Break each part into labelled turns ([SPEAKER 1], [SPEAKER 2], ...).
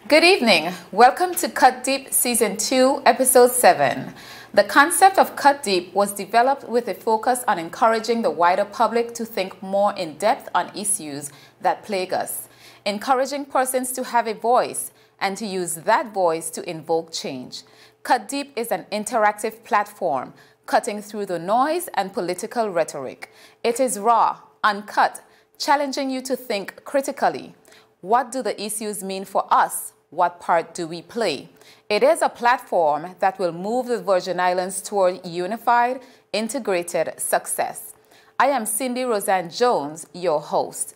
[SPEAKER 1] Good evening. Welcome to Cut Deep Season 2, Episode 7. The concept of Cut Deep was developed with a focus on encouraging the wider public to think more in depth on issues that plague us, encouraging persons to have a voice and to use that voice to invoke change. Cut Deep is an interactive platform cutting through the noise and political rhetoric. It is raw, uncut, challenging you to think critically. What do the issues mean for us? What part do we play? It is a platform that will move the Virgin Islands toward unified, integrated success. I am Cindy Roseanne Jones, your host.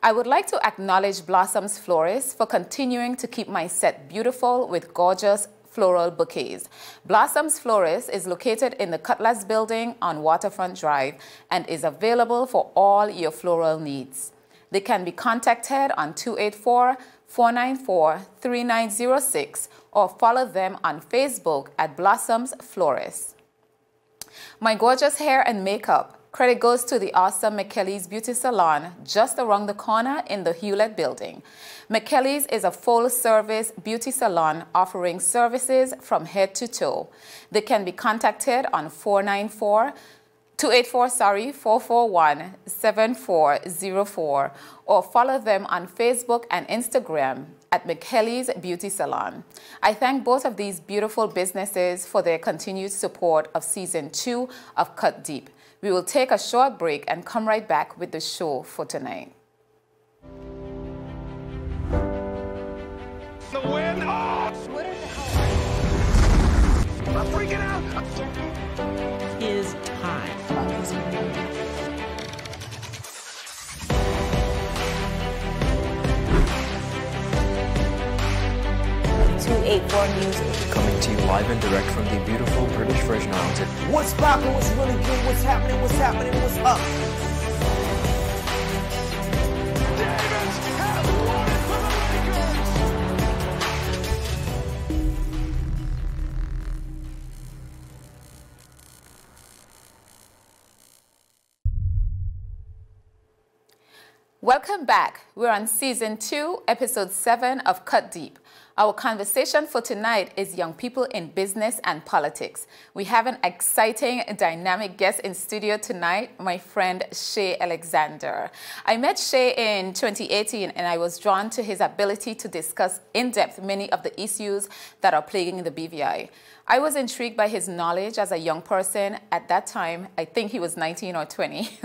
[SPEAKER 1] I would like to acknowledge Blossoms Florists for continuing to keep my set beautiful with gorgeous floral bouquets. Blossoms Florist is located in the Cutlass Building on Waterfront Drive and is available for all your floral needs. They can be contacted on 284-494-3906 or follow them on Facebook at Blossoms Florist. My gorgeous hair and makeup, credit goes to the awesome McKelly's Beauty Salon just around the corner in the Hewlett Building. McKelly's is a full-service beauty salon offering services from head to toe. They can be contacted on 441-7404 or follow them on Facebook and Instagram at McKelly's Beauty Salon. I thank both of these beautiful businesses for their continued support of Season 2 of Cut Deep. We will take a short break and come right back with the show for tonight.
[SPEAKER 2] The win! Oh!
[SPEAKER 3] What are the hell?
[SPEAKER 2] I'm freaking out!
[SPEAKER 3] Is time.
[SPEAKER 4] 284 Music.
[SPEAKER 5] Coming to you live and direct from the beautiful British Virgin Islands.
[SPEAKER 6] What's poppin', what's really good, what's happening, what's up?
[SPEAKER 2] Davis has won it for the Lakers!
[SPEAKER 1] Welcome back. We're on Season 2, Episode 7 of Cut Deep. Our conversation for tonight is young people in business and politics. We have an exciting, dynamic guest in studio tonight, my friend Shea Alexander. I met Shea in 2018 and I was drawn to his ability to discuss in depth many of the issues that are plaguing the BVI. I was intrigued by his knowledge as a young person. At that time, I think he was 19 or 20.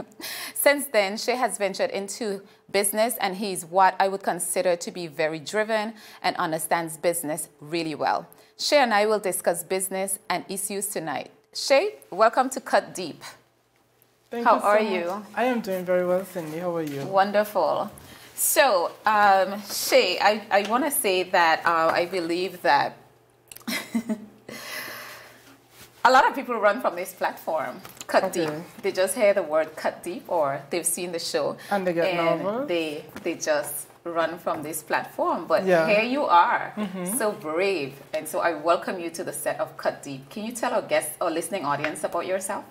[SPEAKER 1] Since then, Shea has ventured into business and he's what I would consider to be very driven and understands business really well. Shea and I will discuss business and issues tonight. Shea, welcome to Cut Deep.
[SPEAKER 7] Thank
[SPEAKER 1] How
[SPEAKER 7] you so
[SPEAKER 1] are
[SPEAKER 7] much.
[SPEAKER 1] you?
[SPEAKER 7] I am doing very well, Cindy. How are you?
[SPEAKER 1] Wonderful. So, Shea, I want to say that I believe that a lot of people run from this platform, Cut Deep. They just hear the word Cut Deep or they've seen the show.
[SPEAKER 7] And they get nervous.
[SPEAKER 1] They just run from this platform. But
[SPEAKER 7] Yeah.
[SPEAKER 1] here you are, so brave. And so I welcome you to the set of Cut Deep. Can you tell our guests or listening audience about yourself?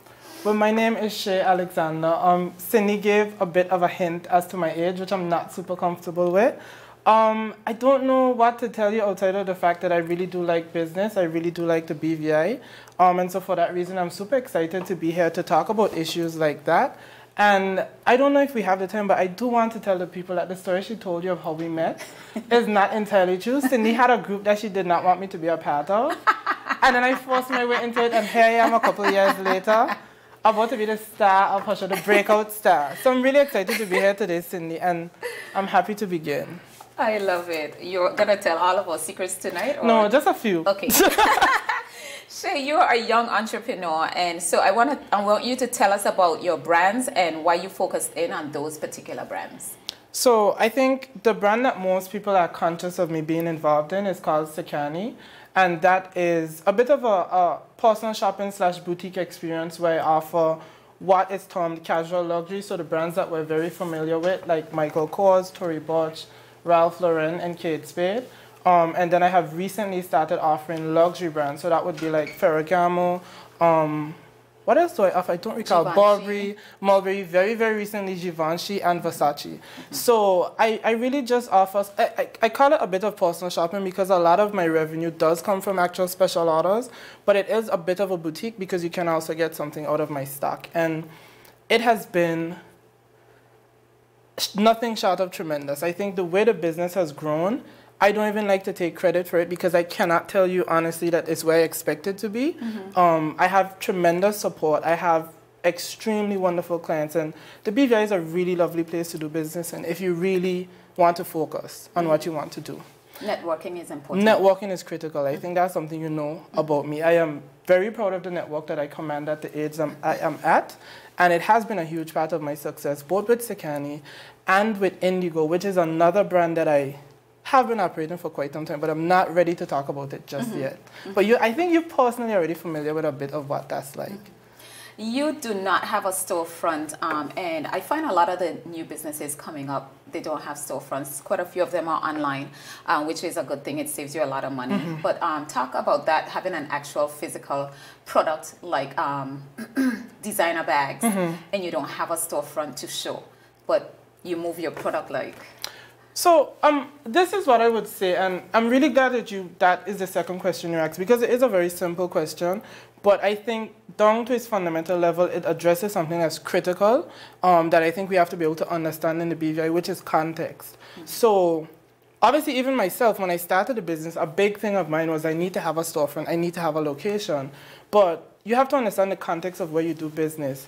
[SPEAKER 7] Well, my name is Shea Alexander. Cindy gave a bit of a hint as to my age, which I'm not super comfortable with. I don't know what to tell you outside of the fact that I really do like business. I really do like the BVI. And so for that reason, I'm super excited to be here to talk about issues like that. And I don't know if we have the time, but I do want to tell the people that the story she told you of how we met is not entirely true. Cindy had a group that she did not want me to be a part of. And then I forced my way into it, and here I am a couple of years later, about to be the star of her show, the breakout star. So I'm really excited to be here today, Cindy, and I'm happy to begin.
[SPEAKER 1] I love it. You're going to tell all of our secrets tonight? Or?
[SPEAKER 7] No, just a few.
[SPEAKER 1] Okay. Shea, you're a young entrepreneur, and so I want you to tell us about your brands and why you focused in on those particular brands.
[SPEAKER 7] So I think the brand that most people are conscious of me being involved in is called Sakani, and that is a bit of a personal shopping / boutique experience where I offer what is termed casual luxury, so the brands that we're very familiar with, like Michael Kors, Tory Burch, Ralph Lauren, and Kate Spade. And then I have recently started offering luxury brands, so that would be like Ferragamo. What what else do I offer? I don't recall.
[SPEAKER 1] Givenchy.
[SPEAKER 7] Mulberry, very, very recently Givenchy and Versace. So I really just offer, I call it a bit of personal shopping because a lot of my revenue does come from actual special orders, but it is a bit of a boutique because you can also get something out of my stock. And it has been nothing short of tremendous. I think the way the business has grown, I don't even like to take credit for it because I cannot tell you honestly that it's where I expect it to be. I have tremendous support. I have extremely wonderful clients, and the BVI is a really lovely place to do business in if you really want to focus on what you want to do.
[SPEAKER 1] Networking is important.
[SPEAKER 7] Networking is critical. I think that's something you know about me. I am very proud of the network that I command at the age I am at, and it has been a huge part of my success, both with Sekani and with Indigo, which is another brand that I have been operating for quite some time, but I'm not ready to talk about it just yet. But I think you're personally already familiar with a bit of what that's like.
[SPEAKER 1] You do not have a storefront, and I find a lot of the new businesses coming up, they don't have storefronts. Quite a few of them are online, which is a good thing. It saves you a lot of money. But talk about that, having an actual physical product like designer bags, and you don't have a storefront to show, but you move your product like...
[SPEAKER 7] So this is what I would say, and I'm really glad that is the second question you asked, because it is a very simple question, but I think down to its fundamental level, it addresses something that's critical that I think we have to be able to understand in the BVI, which is context. So obviously, even myself, when I started the business, a big thing of mine was I need to have a storefront, I need to have a location, but you have to understand the context of where you do business.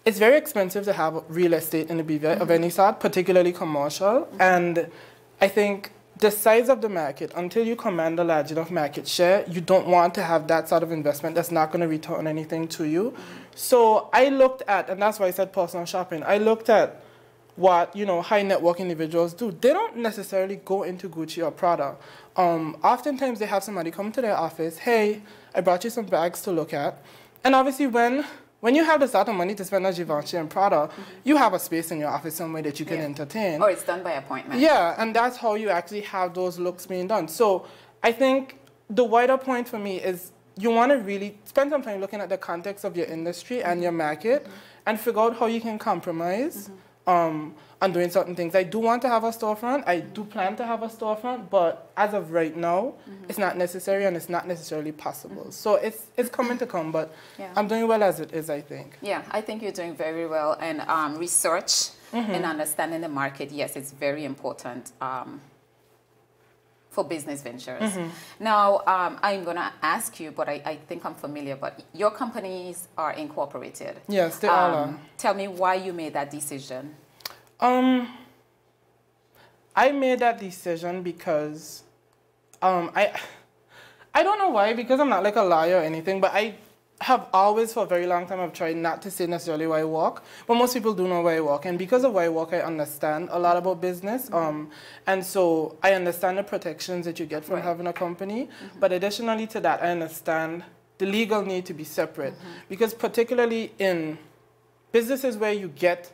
[SPEAKER 7] It's very expensive to have real estate in the BVI of any sort, particularly commercial. And I think the size of the market, until you command a large enough market share, you don't want to have that sort of investment that's not going to return anything to you. So I looked at, and that's why I said personal shopping, I looked at what, high net worth individuals do. They don't necessarily go into Gucci or Prada. Oftentimes they have somebody come to their office, hey, I brought you some bags to look at. And obviously when you have the sort of money to spend on Givenchy and Prada, you have a space in your office somewhere that you can entertain.
[SPEAKER 1] Or it's done by appointment.
[SPEAKER 7] Yeah, and that's how you actually have those looks being done. So I think the wider point for me is you want to really spend some time looking at the context of your industry and your market and figure out how you can compromise on doing certain things. I do want to have a storefront. I do plan to have a storefront, but as of right now, it's not necessary and it's not necessarily possible. So it's coming to come, but I'm doing well as it is, I think. Yeah,
[SPEAKER 1] I think you're doing very well. And research and understanding the market, yes, it's very important for business ventures. Now, I'm going to ask you, but I think I'm familiar, but your companies are incorporated.
[SPEAKER 7] Yes, they all are.
[SPEAKER 1] Tell me why you made that decision.
[SPEAKER 7] I made that decision because I don't know why, because I'm not like a liar or anything, but I have always for a very long time I've tried not to say necessarily where I work, but most people do know where I work, and because of where I work I understand a lot about business, and so I understand the protections that you get from having a company, but additionally to that I understand the legal need to be separate, because particularly in businesses where you get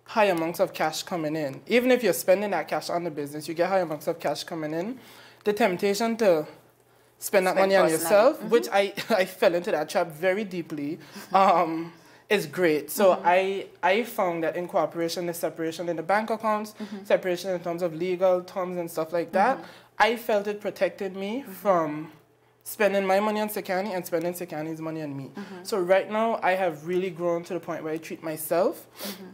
[SPEAKER 7] high amounts of cash coming in, even if you're spending that cash on the business, you get high amounts of cash coming in, the temptation to spend that money on yourself, which I fell into that trap very deeply, is great. So I found that incorporation, the separation in the bank accounts, separation in terms of legal terms and stuff like that, I felt it protected me from spending my money on Sekani and spending Sekani's money on me. So right now, I have really grown to the point where I treat myself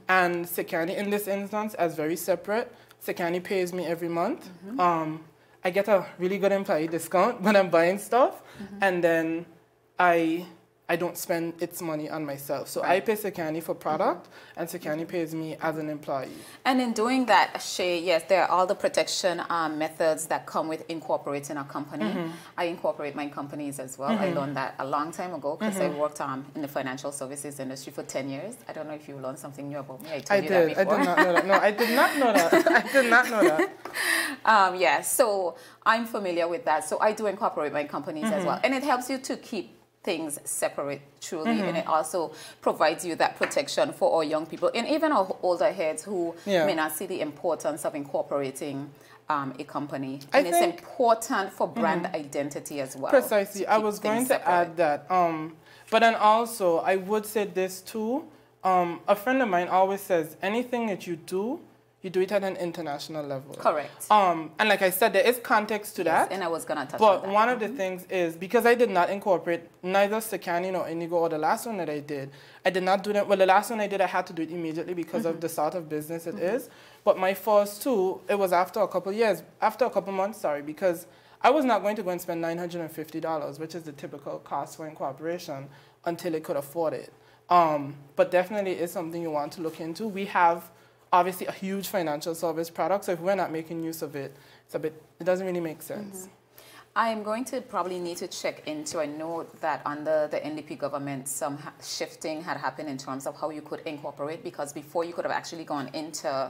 [SPEAKER 7] and Sekani, in this instance, as very separate. Sekani pays me every month. I get a really good employee discount when I'm buying stuff, and then I don't spend its money on myself. So I pay Sekani for product, and Sekani pays me as an employee. And
[SPEAKER 1] in doing that, Shea, yes, there are all the protection methods that come with incorporating a company. I incorporate my companies as well. I learned that a long time ago because I worked in the financial services industry for 10 years. I don't know if you learned something new about me. I told you that before.
[SPEAKER 7] I did not know that. No, I did not know that. I did not know that.
[SPEAKER 1] Yeah, so I'm familiar with that. So I do incorporate my companies as well. And it helps you to keep things separate truly, and it also provides you that protection for our young people and even our older heads who may not see the importance of incorporating a company. And it's important for brand identity as well.
[SPEAKER 7] Precisely. I was going to add that But then also, I would say this too. A friend of mine always says, anything that you do it at an international level.
[SPEAKER 1] Correct.
[SPEAKER 7] And like I said, there is context to that.
[SPEAKER 1] And I was going to touch on
[SPEAKER 7] But
[SPEAKER 1] that.
[SPEAKER 7] one of the things is, because I did not incorporate neither Sekani nor Indigo or the last one that I did not do that. Well, the last one I did, I had to do it immediately because of the sort of business it is. But my first two, it was after a couple months, because I was not going to go and spend $950, which is the typical cost for incorporation, until it could afford it. But definitely is something you want to look into. We have obviously a huge financial service product, so if we're not making use of it, it doesn't really make sense.
[SPEAKER 1] I am going to probably need to check into, I know that under the NDP government, some shifting had happened in terms of how you could incorporate, because before you could have actually gone into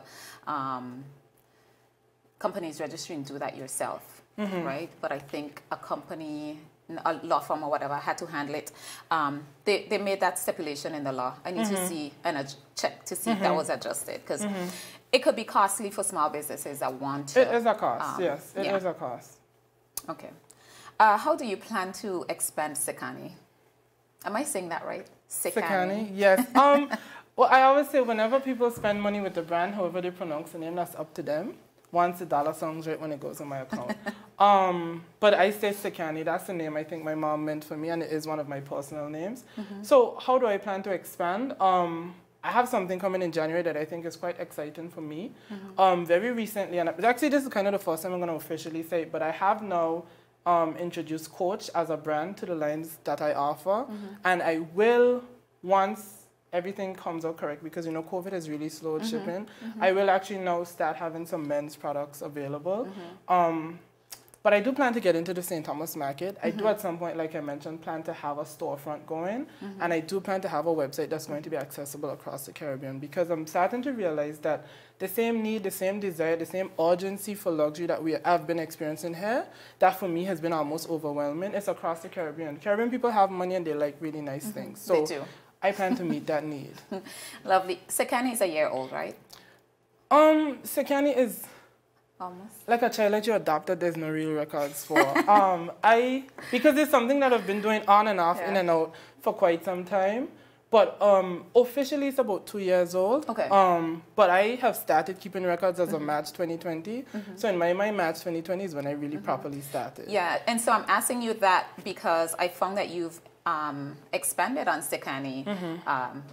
[SPEAKER 1] companies registry and do that yourself, right? But I think a company, a law firm or whatever, had to handle it. They made that stipulation in the law. I need to see and check to see if that was adjusted, because it could be costly for small businesses that want to.
[SPEAKER 7] It is a cost, yes. It is a cost.
[SPEAKER 1] Okay. How do you plan to expand Sekani? Am I saying that right?
[SPEAKER 7] Sekani, yes. Well, I always say whenever people spend money with the brand, however they pronounce the name, that's up to them. Once the dollar sounds right when it goes in my account. But I say Sekani, that's the name I think my mom meant for me, and it is one of my personal names. So how do I plan to expand? I have something coming in January that I think is quite exciting for me. Very recently, and actually this is kind of the first time I'm going to officially say it, but I have now introduced Coach as a brand to the lines that I offer. And I will, once everything comes out correct, because you know COVID has really slowed shipping, I will actually now start having some men's products available. But I do plan to get into the St. Thomas market. I do at some point, like I mentioned, plan to have a storefront going. And I do plan to have a website that's going to be accessible across the Caribbean, because I'm starting to realize that the same need, the same desire, the same urgency for luxury that we have been experiencing here, that for me has been almost overwhelming. It's across the Caribbean. Caribbean people have money and they like really nice things. So
[SPEAKER 1] They do.
[SPEAKER 7] I plan to meet that need.
[SPEAKER 1] Lovely. Sekani is a year old, right?
[SPEAKER 7] Sekani is
[SPEAKER 1] Almost.
[SPEAKER 7] like a child that you adopted, there's no real records for. Because it's something that I've been doing on and off, in and out for quite some time. But officially it's about 2 years old.
[SPEAKER 1] Okay.
[SPEAKER 7] But I have started keeping records as of March 2020. So in my mind, March 2020 is when I really properly started.
[SPEAKER 1] Yeah, and so I'm asking you that because I found that you've expanded on Sekani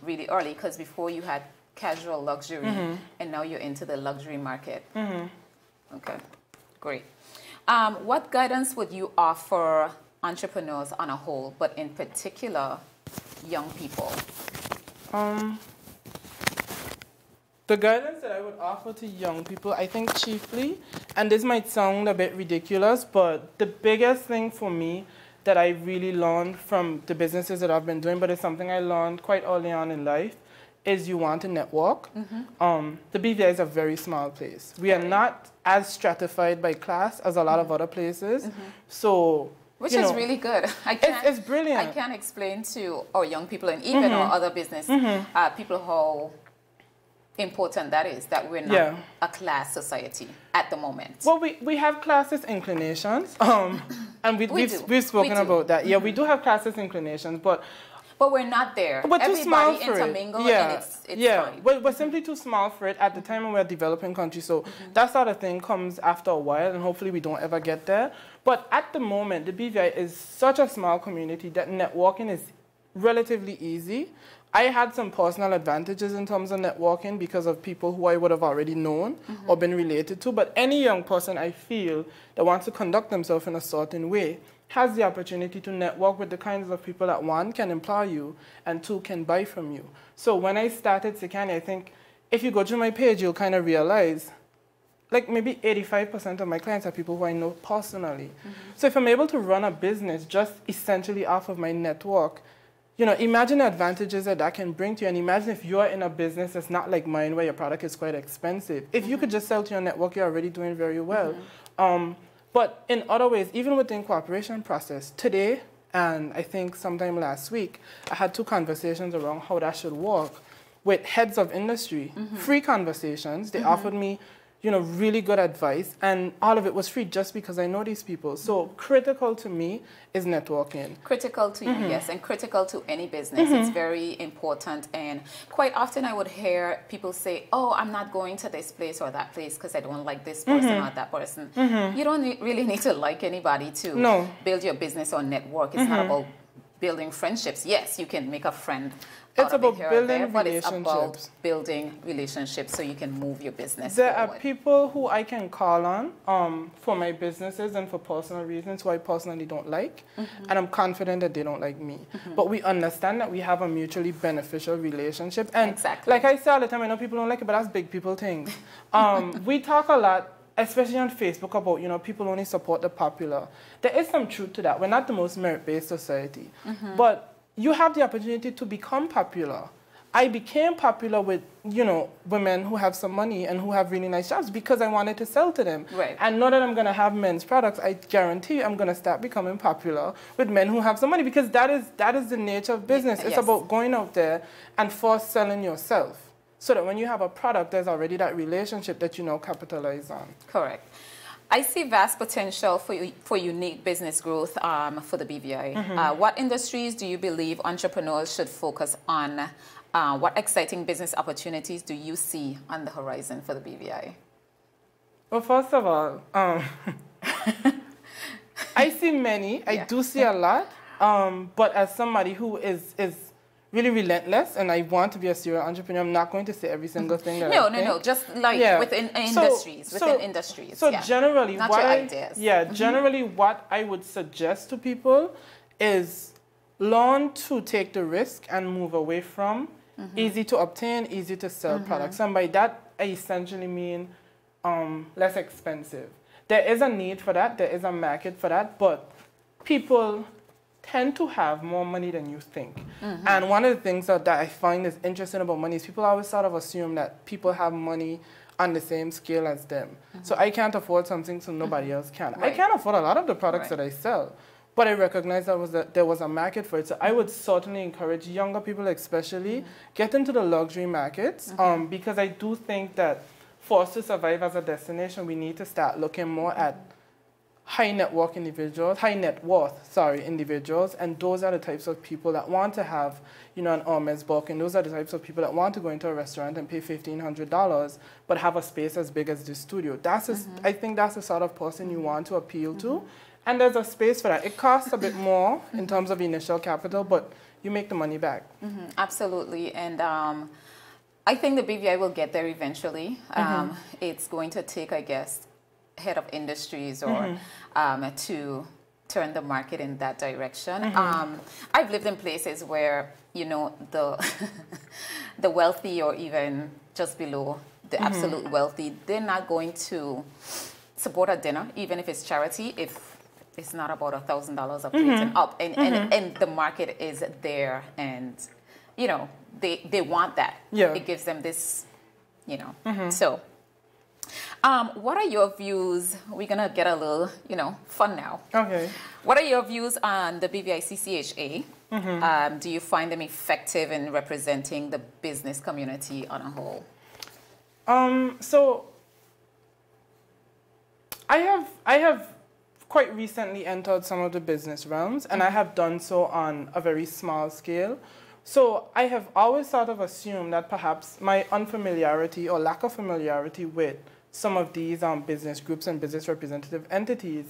[SPEAKER 1] really early, because before you had casual luxury and now you're into the luxury market. Okay, great. What guidance would you offer entrepreneurs on a whole, but in particular young people?
[SPEAKER 7] The guidance that I would offer to young people, I think chiefly, and this might sound a bit ridiculous, but the biggest thing for me that I really learned from the businesses that I've been doing, but it's something I learned quite early on in life, is you want to network. The BVI is a very small place. We are not as stratified by class as a lot of other places. So,
[SPEAKER 1] which is really good.
[SPEAKER 7] It's brilliant.
[SPEAKER 1] I can't explain to our young people and even our other business people how important that is, that we're not a class society at the moment.
[SPEAKER 7] Well, we have classist inclinations, and we've spoken about that. Yeah, we do have classist inclinations, but
[SPEAKER 1] we're not there.
[SPEAKER 7] We're too small for
[SPEAKER 1] intermingle
[SPEAKER 7] it.
[SPEAKER 1] And it's fine.
[SPEAKER 7] We're simply too small for it at the time when we're a developing country. So that sort of thing comes after a while, and hopefully we don't ever get there. But at the moment, the BVI is such a small community that networking is relatively easy. I had some personal advantages in terms of networking because of people who I would have already known or been related to. But any young person, I feel, that wants to conduct themselves in a certain way has the opportunity to network with the kinds of people that, one, can employ you, and two, can buy from you. So when I started Sekani, I think if you go to my page, you'll kind of realize, like maybe 85% of my clients are people who I know personally. So if I'm able to run a business just essentially off of my network, you know, imagine the advantages that can bring to you, and imagine if you're in a business that's not like mine where your product is quite expensive. If you could just sell to your network, you're already doing very well. But in other ways, even with the incorporation process, today, and I think sometime last week, I had 2 conversations around how that should work with heads of industry. Free conversations. They offered me really good advice, and all of it was free just because I know these people. So critical to me is networking.
[SPEAKER 1] Critical to you, yes, and critical to any business. It's very important, and quite often I would hear people say, oh, I'm not going to this place or that place because I don't like this person or that person. You don't really need to like anybody to build your business or network. It's not about building friendships. Yes, you can make a friend.
[SPEAKER 7] It's about building
[SPEAKER 1] but it's about
[SPEAKER 7] relationships.
[SPEAKER 1] building relationships so you can move your business
[SPEAKER 7] There
[SPEAKER 1] forward.
[SPEAKER 7] are people who I can call on for my businesses and for personal reasons who I personally don't like, and I'm confident that they don't like me. But we understand that we have a mutually beneficial relationship. And
[SPEAKER 1] Exactly.
[SPEAKER 7] like I say all the time, I know people don't like it, but that's big people things. We talk a lot, especially on Facebook, about, people only support the popular. There is some truth to that. We're not the most merit-based society. But you have the opportunity to become popular. I became popular with, women who have some money and who have really nice jobs because I wanted to sell to them.
[SPEAKER 1] Right.
[SPEAKER 7] And now that I'm going to have men's products, I guarantee you I'm going to start becoming popular with men who have some money, because that is the nature of business. It's
[SPEAKER 1] Yes.
[SPEAKER 7] about going out there and first selling yourself, so that when you have a product, there's already that relationship that you now capitalize on.
[SPEAKER 1] Correct. I see vast potential for unique business growth for the BVI. What industries do you believe entrepreneurs should focus on? What exciting business opportunities do you see on the horizon for the BVI?
[SPEAKER 7] Well, first of all, I see many. I do see a lot. But as somebody who is really relentless, and I want to be a serial entrepreneur, I'm not going to say every single thing that I think.
[SPEAKER 1] No, just like within industries,
[SPEAKER 7] So generally,
[SPEAKER 1] not
[SPEAKER 7] what
[SPEAKER 1] your
[SPEAKER 7] I,
[SPEAKER 1] ideas.
[SPEAKER 7] generally what I would suggest to people is learn to take the risk and move away from easy to obtain, easy to sell products. And by that, I essentially mean less expensive. There is a need for that. There is a market for that, but people tend to have more money than you think. And one of the things that I find is interesting about money is people always sort of assume that people have money on the same scale as them. So I can't afford something, so nobody else can.
[SPEAKER 1] Right.
[SPEAKER 7] I can't afford a lot of the products
[SPEAKER 1] Right.
[SPEAKER 7] that I sell, but I recognize there was a market for it. So I would certainly encourage younger people especially get into the luxury markets, because I do think that for us to survive as a destination, we need to start looking more at high net worth individuals, and those are the types of people that want to have, an Hermes book, and those are the types of people that want to go into a restaurant and pay $1,500, but have a space as big as this studio. I think that's the sort of person you want to appeal to, and there's a space for that. It costs a bit more in terms of initial capital, but you make the money back.
[SPEAKER 1] Absolutely, and I think the BVI will get there eventually. It's going to take, I guess, head of industries or to turn the market in that direction. I've lived in places where, the the wealthy, or even just below the absolute wealthy, they're not going to support a dinner, even if it's charity, if it's not about $1,000 a plate and up. And the market is there, and they want that.
[SPEAKER 7] Yeah.
[SPEAKER 1] It gives them this, So what are your views? We're going to get a little, fun now.
[SPEAKER 7] Okay.
[SPEAKER 1] What are your views on the BVI CCHA? Do you find them effective in representing the business community on a whole?
[SPEAKER 7] So I have quite recently entered some of the business realms, and I have done so on a very small scale. So I have always sort of assumed that perhaps my unfamiliarity or lack of familiarity with some of these business groups and business representative entities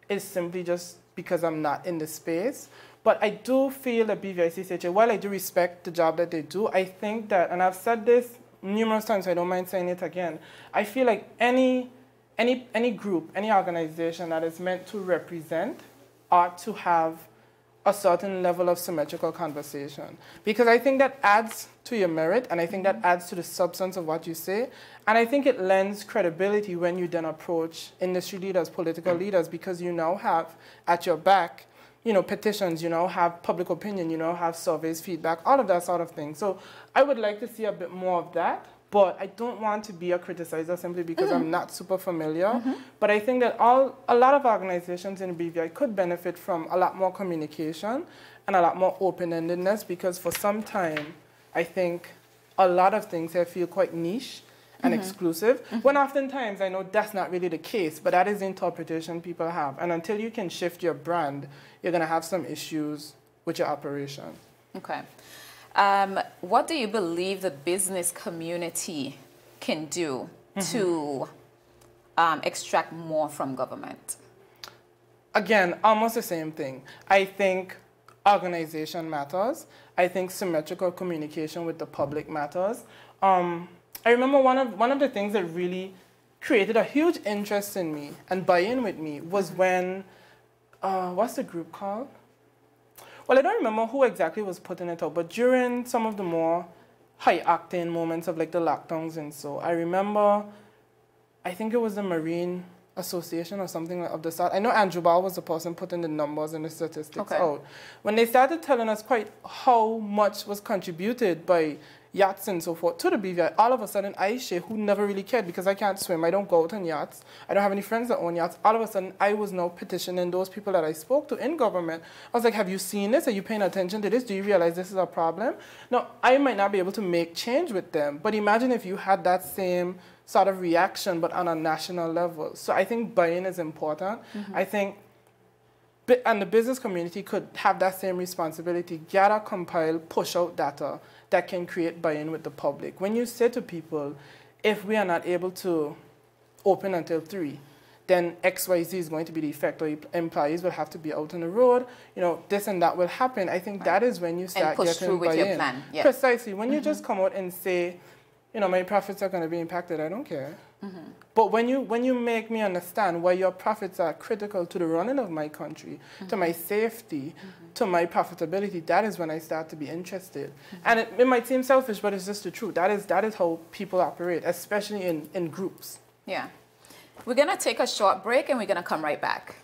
[SPEAKER 7] is simply just because I'm not in the space. But I do feel that BVI CCHA, while I do respect the job that they do, I think that, and I've said this numerous times, so I don't mind saying it again, I feel like any group, any organization that is meant to represent ought to have a certain level of symmetrical conversation. Because I think that adds to your merit, and I think that adds to the substance of what you say. And I think it lends credibility when you then approach industry leaders, political leaders, because you now have at your back, petitions, have public opinion, have surveys, feedback, all of that sort of thing. So I would like to see a bit more of that. But I don't want to be a criticizer simply because I'm not super familiar. But I think that a lot of organizations in BVI could benefit from a lot more communication and a lot more open-endedness, because for some time, I think a lot of things here feel quite niche. and exclusive, when oftentimes I know that's not really the case, but that is the interpretation people have. And until you can shift your brand, you're going to have some issues with your operation.
[SPEAKER 1] Okay. What do you believe the business community can do to extract more from government?
[SPEAKER 7] Again, almost the same thing. I think organization matters. I think symmetrical communication with the public matters. I remember one of the things that really created a huge interest in me and buy-in with me was when, what's the group called? Well, I don't remember who exactly was putting it out, but during some of the more high-octane moments of like the lockdowns and so, I remember, I think it was the Marine Association or something of the sort. I know Andrew Ball was the person putting the numbers and the statistics out. When they started telling us quite how much was contributed by yachts and so forth to the BVI, all of a sudden I, Shea, who never really cared because I can't swim, I don't go out on yachts, I don't have any friends that own yachts, all of a sudden I was now petitioning those people that I spoke to in government. I was like, have you seen this? Are you paying attention to this? Do you realize this is a problem? Now, I might not be able to make change with them, but imagine if you had that same sort of reaction, but on a national level. So I think buy-in is important. I think, and the business community could have that same responsibility, gather, compile, push out data that can create buy-in with the public. When you say to people, if we are not able to open until 3, then XYZ is going to be the effect, or employees will have to be out on the road, you know, this and that will happen. I think that is when you start
[SPEAKER 1] push
[SPEAKER 7] getting
[SPEAKER 1] through with
[SPEAKER 7] buy-in.
[SPEAKER 1] your plan. Yeah.
[SPEAKER 7] Precisely. When you just come out and say, you know, my profits are going to be impacted, I don't care. But when you make me understand why your profits are critical to the running of my country, to my safety, to my profitability, that is when I start to be interested. And it might seem selfish, but it's just the truth. That is how people operate, especially in groups.
[SPEAKER 1] Yeah. We're going to take a short break and we're going to come right back.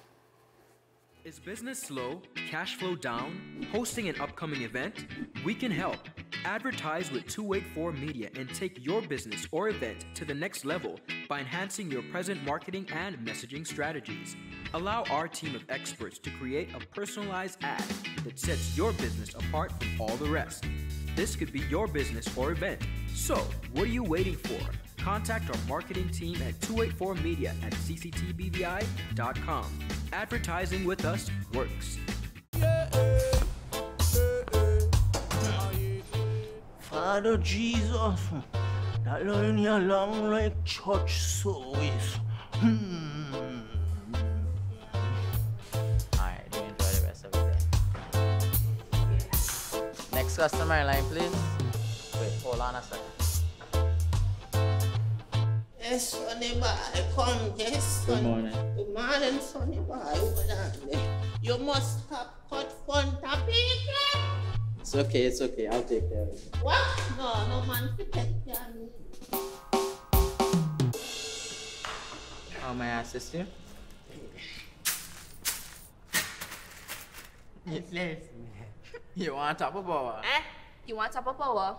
[SPEAKER 5] Is business slow? Cash flow down? Hosting an upcoming event? We can help. Advertise with 284 Media and take your business or event to the next level by enhancing your present marketing and messaging strategies. Allow our team of experts to create a personalized ad that sets your business apart from all the rest. This could be your business or event. So, what are you waiting for? Contact our marketing team at 284media@cctbvi.com. Advertising with us works.
[SPEAKER 8] Father Jesus, that line here long like church service.
[SPEAKER 9] Alright, do enjoy the rest of the day. Next customer line, please. Wait, hold on a second.
[SPEAKER 8] Yes, Sonny boy, come, yes, son.
[SPEAKER 9] Good morning.
[SPEAKER 8] Good morning, Sonny boy. Hold on there. You must have cut fun topic.
[SPEAKER 9] It's okay, I'll take care of it.
[SPEAKER 8] What? No man to take care of me.
[SPEAKER 9] How may I assist you? You want top of power?
[SPEAKER 4] You want top of power?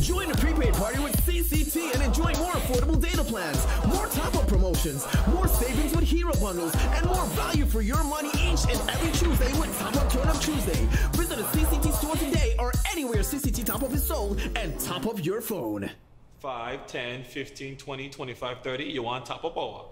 [SPEAKER 6] Join the prepaid party with CCT and enjoy more affordable data plans, more top-up promotions, more savings with hero bundles, and more value for your money each and every Tuesday with Top Up Turn Up Tuesday. Visit a CCT store today or anywhere CCT Top Up is sold and top up your phone.
[SPEAKER 2] 5, 10, 15, 20, 25, 30. You want top of power?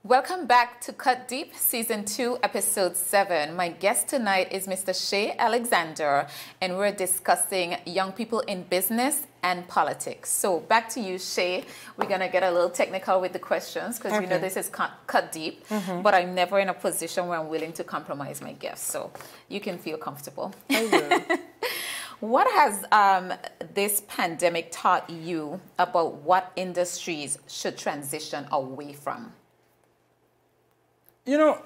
[SPEAKER 1] Welcome back to Cut Deep, Season 2, Episode 7. My guest tonight is Mr. Shea Alexander, and we're discussing young people in business and politics. So back to you, Shea. We're going to get a little technical with the questions because you know this is Cut Deep, but I'm never in a position where I'm willing to compromise my guests, so you can feel comfortable.
[SPEAKER 7] I will.
[SPEAKER 1] What has this pandemic taught you about what industries should transition away from?
[SPEAKER 7] You know,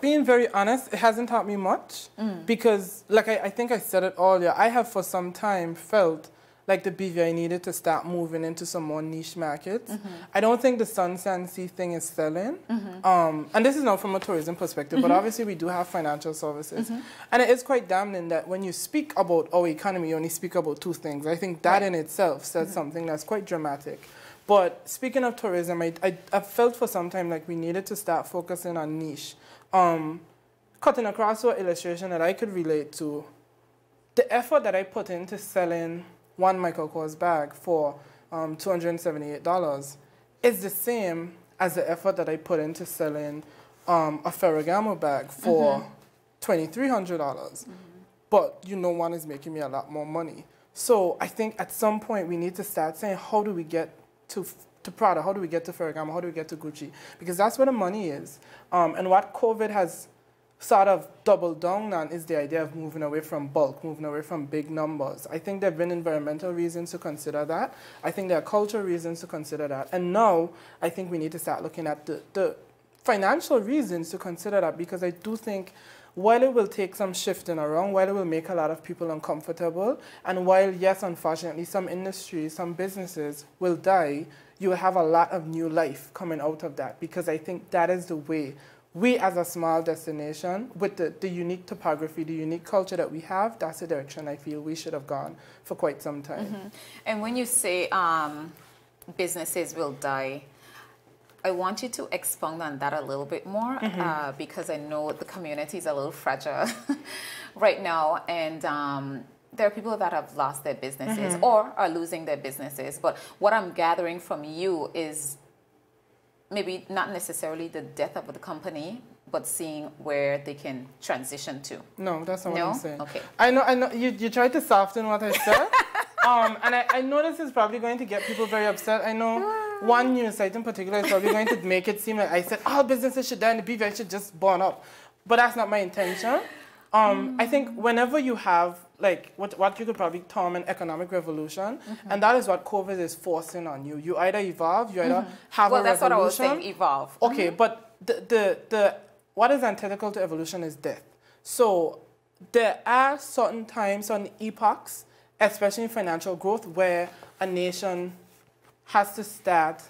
[SPEAKER 7] being very honest, it hasn't taught me much because, like I think I said it earlier, I have for some time felt like the BVI needed to start moving into some more niche markets. I don't think the Sun Sea thing is selling. And this is not from a tourism perspective, but obviously we do have financial services. And it is quite damning that when you speak about our economy, you only speak about 2 things. I think that in itself says something that's quite dramatic. But speaking of tourism, I felt for some time like we needed to start focusing on niche. Cutting across to an illustration that I could relate to, the effort that I put into selling one Michael Kors bag for $278 is the same as the effort that I put into selling a Ferragamo bag for $2,300. But one is making me a lot more money. So I think at some point we need to start saying, how do we get to Prada? How do we get to Ferragamo? How do we get to Gucci? Because that's where the money is. And what COVID has sort of doubled down on is the idea of moving away from bulk, moving away from big numbers. I think there have been environmental reasons to consider that. I think there are cultural reasons to consider that. And now I think we need to start looking at the financial reasons to consider that, because I do think while it will take some shifting around, while it will make a lot of people uncomfortable, and while, yes, unfortunately, some industries, some businesses will die, you will have a lot of new life coming out of that, because I think that is the way we as a small destination, with the unique topography, the unique culture that we have, that's the direction I feel we should have gone for quite some time.
[SPEAKER 1] And when you say businesses will die, I want you to expound on that a little bit more, because I know the community is a little fragile right now, and there are people that have lost their businesses or are losing their businesses. But what I'm gathering from you is maybe not necessarily the death of the company, but seeing where they can transition to.
[SPEAKER 7] No, that's not what I'm saying.
[SPEAKER 1] Okay.
[SPEAKER 7] I know. You tried to soften what I said, and I know this is probably going to get people very upset. I know one news site in particular is probably going to make it seem like I said all businesses should die and the BVI should just burn up, but that's not my intention. I think whenever you have like what you could probably term an economic revolution, and that is what COVID is forcing on you. You either evolve, you either have a revolution.
[SPEAKER 1] Well, that's what I was saying, evolve.
[SPEAKER 7] Okay, but the what is antithetical to evolution is death. So there are certain times, certain epochs, especially in financial growth, where a nation has to start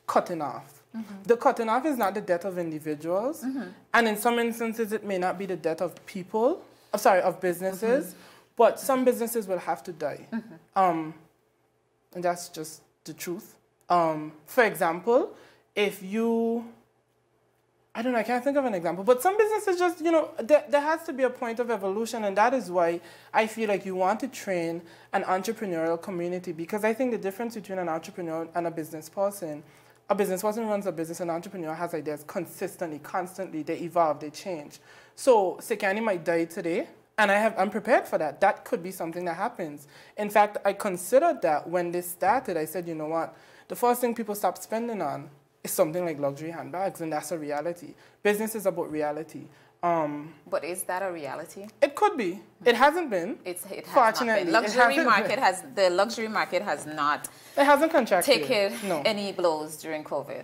[SPEAKER 7] cutting off. The cutting off is not the death of individuals, and in some instances it may not be the death of people, of businesses, but some businesses will have to die. And that's just the truth. For example, if you, I don't know, I can't think of an example, but some businesses just, there has to be a point of evolution, and that is why I feel like you want to train an entrepreneurial community, because I think the difference between an entrepreneur and a business person runs a business, an entrepreneur has ideas consistently, constantly, they evolve, they change. So Sekani might die today, and I'm prepared for that. That could be something that happens. In fact, I considered that when this started. I said, you know what, the first thing people stop spending on is something like luxury handbags, and that's a reality. Business is about reality.
[SPEAKER 1] But is that a reality?
[SPEAKER 7] It could be. It hasn't been.
[SPEAKER 1] It has
[SPEAKER 7] fortunately,
[SPEAKER 1] not been. The luxury market has not.
[SPEAKER 7] It hasn't contracted.
[SPEAKER 1] Taken any blows during COVID.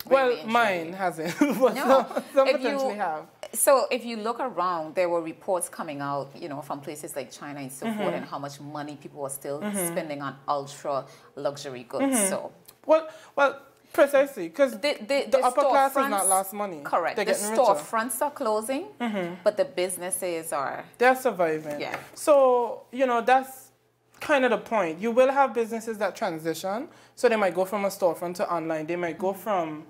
[SPEAKER 7] Well, mine hasn't. But
[SPEAKER 1] no,
[SPEAKER 7] some potentially have.
[SPEAKER 1] So if you look around, there were reports coming out, from places like China and so forth, and how much money people were still spending on ultra luxury goods. So
[SPEAKER 7] well. Precisely, because the upper class has not lost money.
[SPEAKER 1] Correct. The storefronts are closing, but the businesses are...
[SPEAKER 7] They're surviving.
[SPEAKER 1] Yeah.
[SPEAKER 7] So, that's kind of the point. You will have businesses that transition. So they might go from a storefront to online. They might go from,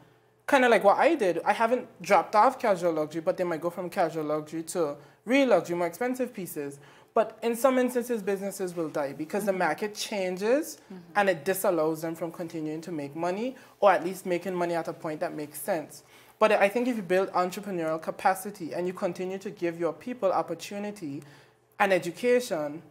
[SPEAKER 7] kind of like what I did. I haven't dropped off casual luxury, but they might go from casual luxury to real luxury, more expensive pieces. But in some instances, businesses will die because the market changes and it disallows them from continuing to make money, or at least making money at a point that makes sense. But I think if you build entrepreneurial capacity and you continue to give your people opportunity and education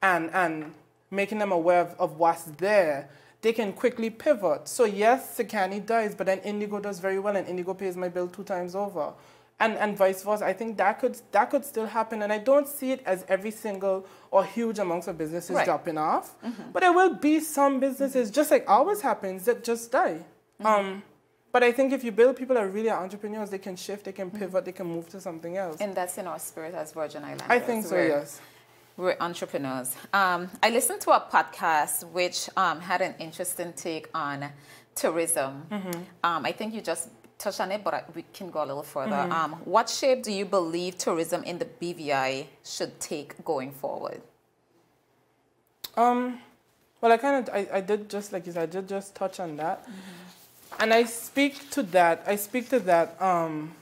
[SPEAKER 7] and making them aware of what's there, they can quickly pivot. So yes, Sekani dies, but then Indigo does very well and Indigo pays my bill 2 times over. And vice versa. I think that could still happen, and I don't see it as every single or huge amounts of businesses dropping off. But there will be some businesses, just like always happens, that just die. But I think if you build people that really are entrepreneurs, they can shift, they can pivot, they can move to something else.
[SPEAKER 1] And that's in our spirit as Virgin Islanders.
[SPEAKER 7] I think so, yes.
[SPEAKER 1] We're entrepreneurs. I listened to a podcast which had an interesting take on tourism. I think you just touch on it, but we can go a little further. What shape do you believe tourism in the BVI should take going forward?
[SPEAKER 7] Well, I did just, like you said, I did just touch on that. And I speak to that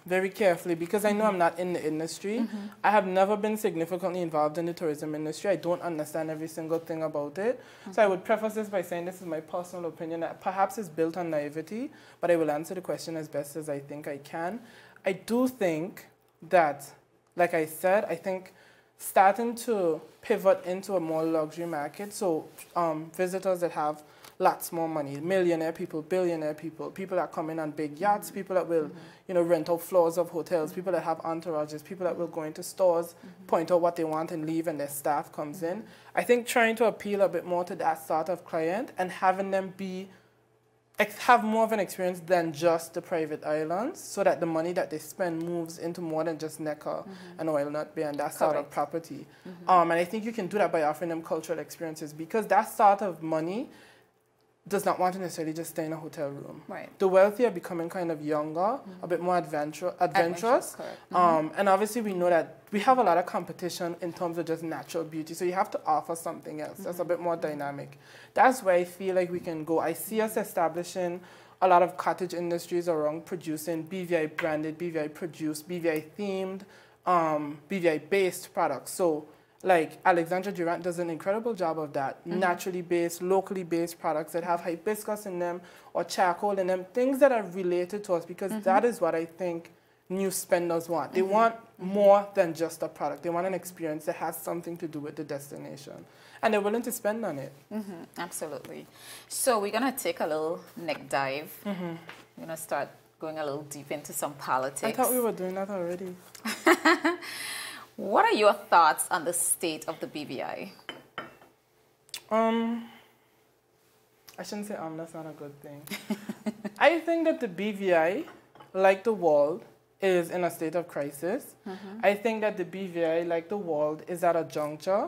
[SPEAKER 7] very carefully because I know I'm not in the industry. I have never been significantly involved in the tourism industry. I don't understand every single thing about it. So I would preface this by saying this is my personal opinion that perhaps is built on naivety, but I will answer the question as best as I think I can. I do think that, like I said, I think starting to pivot into a more luxury market, so visitors that have lots more money, millionaire people, billionaire people, people that come in on big yachts, people that will, rent out floors of hotels, people that have entourages, people that will go into stores, point out what they want and leave, and their staff comes in. I think trying to appeal a bit more to that sort of client and having them have more of an experience than just the private islands, so that the money that they spend moves into more than just Necker and Oil Nut Bay and that sort of property. And I think you can do that by offering them cultural experiences, because that sort of money does not want to necessarily just stay in a hotel room.
[SPEAKER 1] Right.
[SPEAKER 7] The wealthy are becoming kind of younger, a bit more adventurous. And obviously we know that we have a lot of competition in terms of just natural beauty. So you have to offer something else that's a bit more dynamic. That's where I feel like we can go. I see us establishing a lot of cottage industries around producing BVI branded, BVI produced, BVI themed, BVI based products. So like Alexandra Durant does an incredible job of that. Naturally based, locally based products that have hibiscus in them or charcoal in them, things that are related to us, because that is what I think new spenders want. They want more than just a product. They want an experience that has something to do with the destination. And they're willing to spend on it.
[SPEAKER 1] Absolutely. So we're going to take a little neck dive. We're going to start going a little deep into some politics.
[SPEAKER 7] I thought we were doing that already.
[SPEAKER 1] What are your thoughts on the state of the BVI?
[SPEAKER 7] I shouldn't say that's not a good thing. I think that the BVI, like the world, is in a state of crisis. I think that the BVI, like the world, is at a juncture.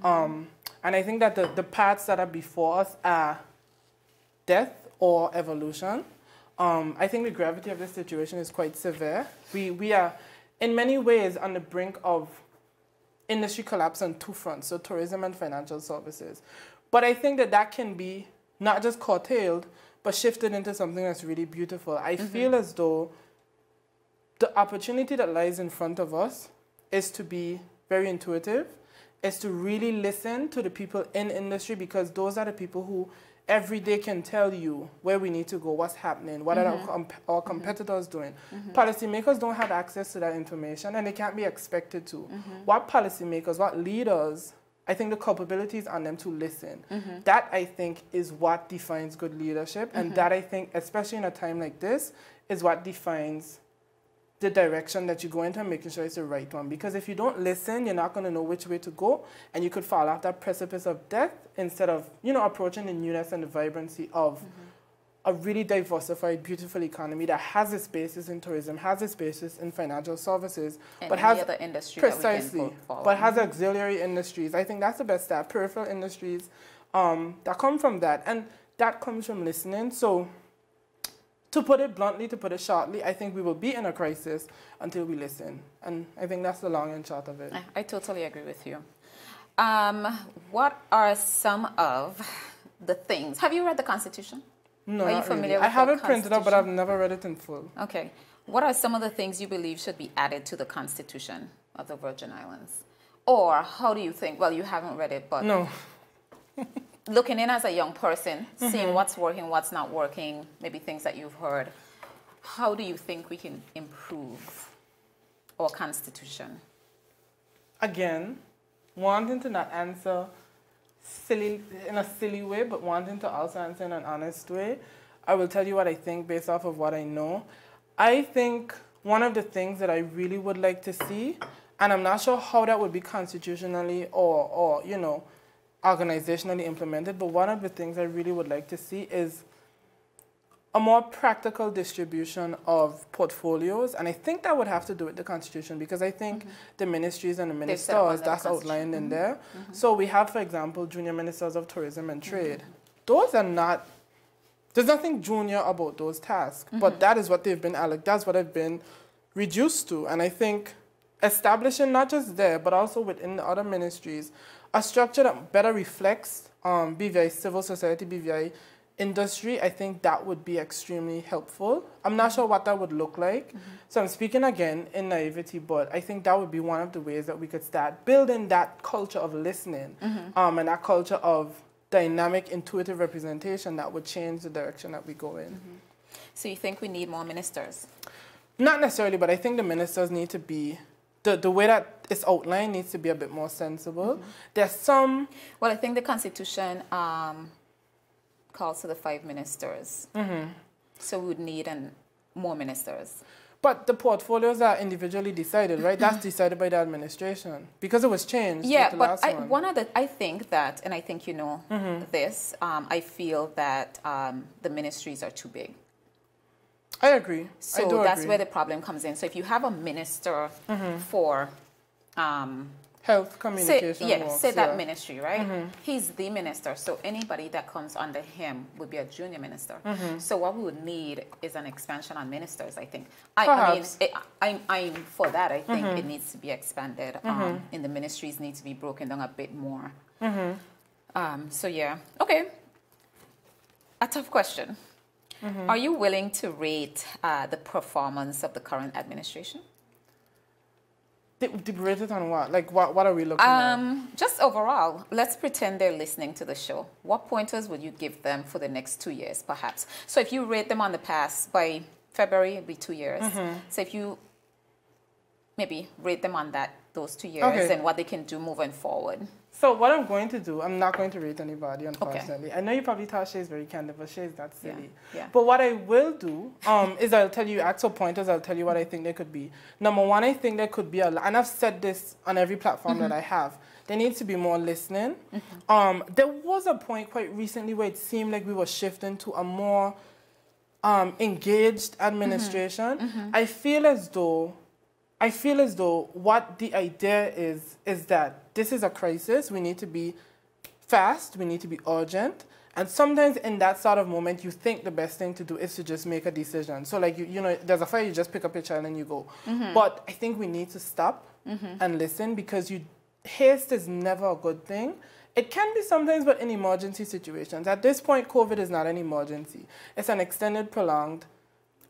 [SPEAKER 7] And I think that the paths that are before us are death or evolution. I think the gravity of this situation is quite severe. We are, in many ways, on the brink of industry collapse on two fronts, so tourism and financial services. But I think that that can be not just curtailed, but shifted into something that's really beautiful. I feel as though the opportunity that lies in front of us is to be very intuitive, is to really listen to the people in industry, because those are the people who every day can tell you where we need to go, what's happening, what are our competitors doing. Policymakers don't have access to that information, and they can't be expected to. What policymakers, what leaders, I think the culpability is on them to listen. That, I think, is what defines good leadership, and that, I think, especially in a time like this, is what defines the direction that you go into and making sure it's the right one. Because if you don't listen, you're not going to know which way to go, and you could fall off that precipice of death instead of, approaching the newness and the vibrancy of a really diversified, beautiful economy that has its basis in tourism, has its basis in financial services,
[SPEAKER 1] and
[SPEAKER 7] but has
[SPEAKER 1] other industry
[SPEAKER 7] precisely,
[SPEAKER 1] that we can follow.
[SPEAKER 7] But has auxiliary industries. I think that's the best step. Peripheral industries that come from that, and that comes from listening. So, to put it bluntly, to put it shortly, I think we will be in a crisis until we listen. And I think that's the long and short of it.
[SPEAKER 1] I totally agree with you. What are some of the things? Have you read the Constitution?
[SPEAKER 7] No,
[SPEAKER 1] are you
[SPEAKER 7] not
[SPEAKER 1] familiar
[SPEAKER 7] really.
[SPEAKER 1] with
[SPEAKER 7] I have
[SPEAKER 1] the
[SPEAKER 7] it printed up, but I've never read it in full.
[SPEAKER 1] Okay. What are some of the things you believe should be added to the Constitution of the Virgin Islands? Or how do you think, well, you haven't read it, but...
[SPEAKER 7] No.
[SPEAKER 1] Looking in as a young person, seeing what's working, what's not working, maybe things that you've heard, how do you think we can improve our Constitution?
[SPEAKER 7] Again, wanting to not answer in a silly way, but wanting to also answer in an honest way, I will tell you what I think based off of what I know. I think one of the things that I really would like to see, and I'm not sure how that would be constitutionally or organizationally implemented, but one of the things I really would like to see is a more practical distribution of portfolios, and I think that would have to do with the Constitution, because I think the ministries and the ministers, that's outlined in there. So we have, for example, junior ministers of tourism and trade. Those are not, there's nothing junior about those tasks, but that is what they've been, that's what they've been reduced to, and I think establishing not just there, but also within the other ministries, a structure that better reflects BVI civil society, BVI industry, I think that would be extremely helpful. I'm not sure what that would look like. So I'm speaking again in naivety, but I think that would be one of the ways that we could start building that culture of listening and that culture of dynamic, intuitive representation that would change the direction that we go in.
[SPEAKER 1] So you think we need more ministers?
[SPEAKER 7] Not necessarily, but I think the ministers need to be, the way that it's outlined needs to be a bit more sensible. There's some...
[SPEAKER 1] Well, I think the Constitution calls for the 5 ministers. So we would need more ministers.
[SPEAKER 7] But the portfolios are individually decided, right? That's decided by the administration because it was changed.
[SPEAKER 1] Yeah,
[SPEAKER 7] with the
[SPEAKER 1] but
[SPEAKER 7] last one.
[SPEAKER 1] I think that, and I think you know this, I feel that the ministries are too big.
[SPEAKER 7] I agree.
[SPEAKER 1] So that's where the problem comes in. So if you have a minister for
[SPEAKER 7] health, communication,
[SPEAKER 1] say that ministry, right? He's the minister. So anybody that comes under him would be a junior minister. So what we would need is an expansion on ministers, I think. I'm for that. I think it needs to be expanded. And the ministries need to be broken down a bit more. So yeah. Okay. A tough question. Are you willing to rate the performance of the current administration?
[SPEAKER 7] Rate it on what? Like, what are we looking at?
[SPEAKER 1] Just overall, let's pretend they're listening to the show. What pointers would you give them for the next 2 years, perhaps? So if you rate them on the past, by February, it'll be 2 years. So if you maybe rate them on those 2 years and what they can do moving forward.
[SPEAKER 7] So what I'm going to do, I'm not going to rate anybody, unfortunately. I know you probably thought Shea is very candid, but Shea is not silly. But what I will do is I'll tell you, actual pointers, I'll tell you what I think they could be. Number one, I think there could be and I've said this on every platform that I have, there needs to be more listening. There was a point quite recently where it seemed like we were shifting to a more engaged administration. I feel as though what the idea is that this is a crisis. We need to be fast. We need to be urgent. And sometimes in that sort of moment, you think the best thing to do is to just make a decision. So like, you know, there's a fire, you just pick up your child and you go. But I think we need to stop and listen because haste is never a good thing. It can be sometimes, but in emergency situations. At this point, COVID is not an emergency. It's an extended, prolonged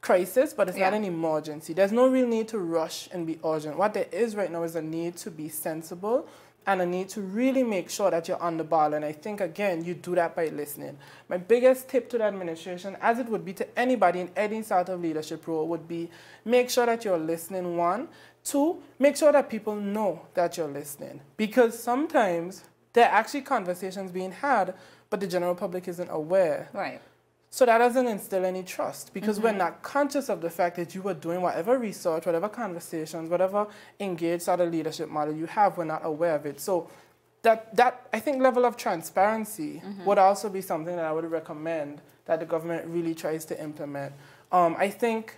[SPEAKER 7] crisis, but it's not an emergency. There's no real need to rush and be urgent. What there is right now is a need to be sensible and a need to really make sure that you're on the ball. And I think, again, you do that by listening. My biggest tip to the administration, as it would be to anybody in any sort of leadership role, would be make sure that you're listening, one. Two, make sure that people know that you're listening. Because sometimes there are actually conversations being had, but the general public isn't aware.
[SPEAKER 1] Right.
[SPEAKER 7] So that doesn't instill any trust because we're not conscious of the fact that you were doing whatever research, whatever conversations, whatever engaged sort of leadership model you have, we're not aware of it. So that I think level of transparency would also be something that I would recommend that the government really tries to implement. I think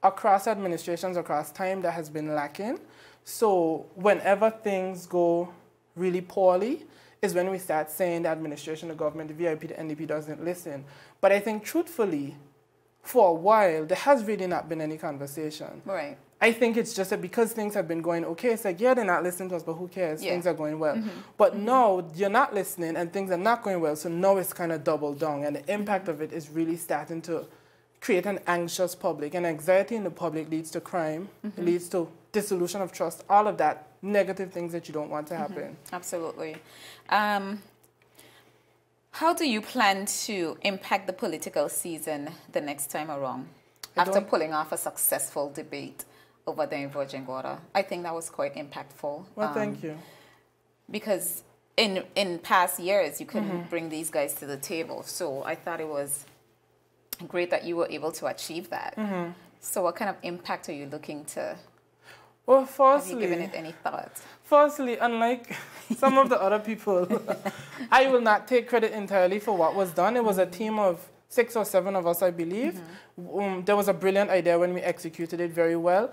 [SPEAKER 7] across administrations, across time, that has been lacking. So whenever things go really poorly, is when we start saying the administration, the government, the VIP, the NDP doesn't listen. But I think truthfully, for a while, there has really not been any conversation.
[SPEAKER 1] Right.
[SPEAKER 7] I think it's just that because things have been going okay, it's like, yeah, they're not listening to us, but who cares? Things are going well. But now you're not listening and things are not going well, so now it's kind of doubled down. And the impact of it is really starting to create an anxious public. And anxiety in the public leads to crime, it leads to dissolution of trust, all of that, negative things that you don't want to happen.
[SPEAKER 1] Absolutely. How do you plan to impact the political season the next time around after pulling off a successful debate over there in Virgin Gorda? I think that was quite impactful.
[SPEAKER 7] Well, thank you.
[SPEAKER 1] Because in past years, you couldn't bring these guys to the table. So I thought it was great that you were able to achieve that. So what kind of impact are you looking to...
[SPEAKER 7] Well, firstly,
[SPEAKER 1] have you given it any thought?
[SPEAKER 7] Firstly, unlike some of the other people, I will not take credit entirely for what was done. It was a team of 6 or 7 of us, I believe. There was a brilliant idea when we executed it very well.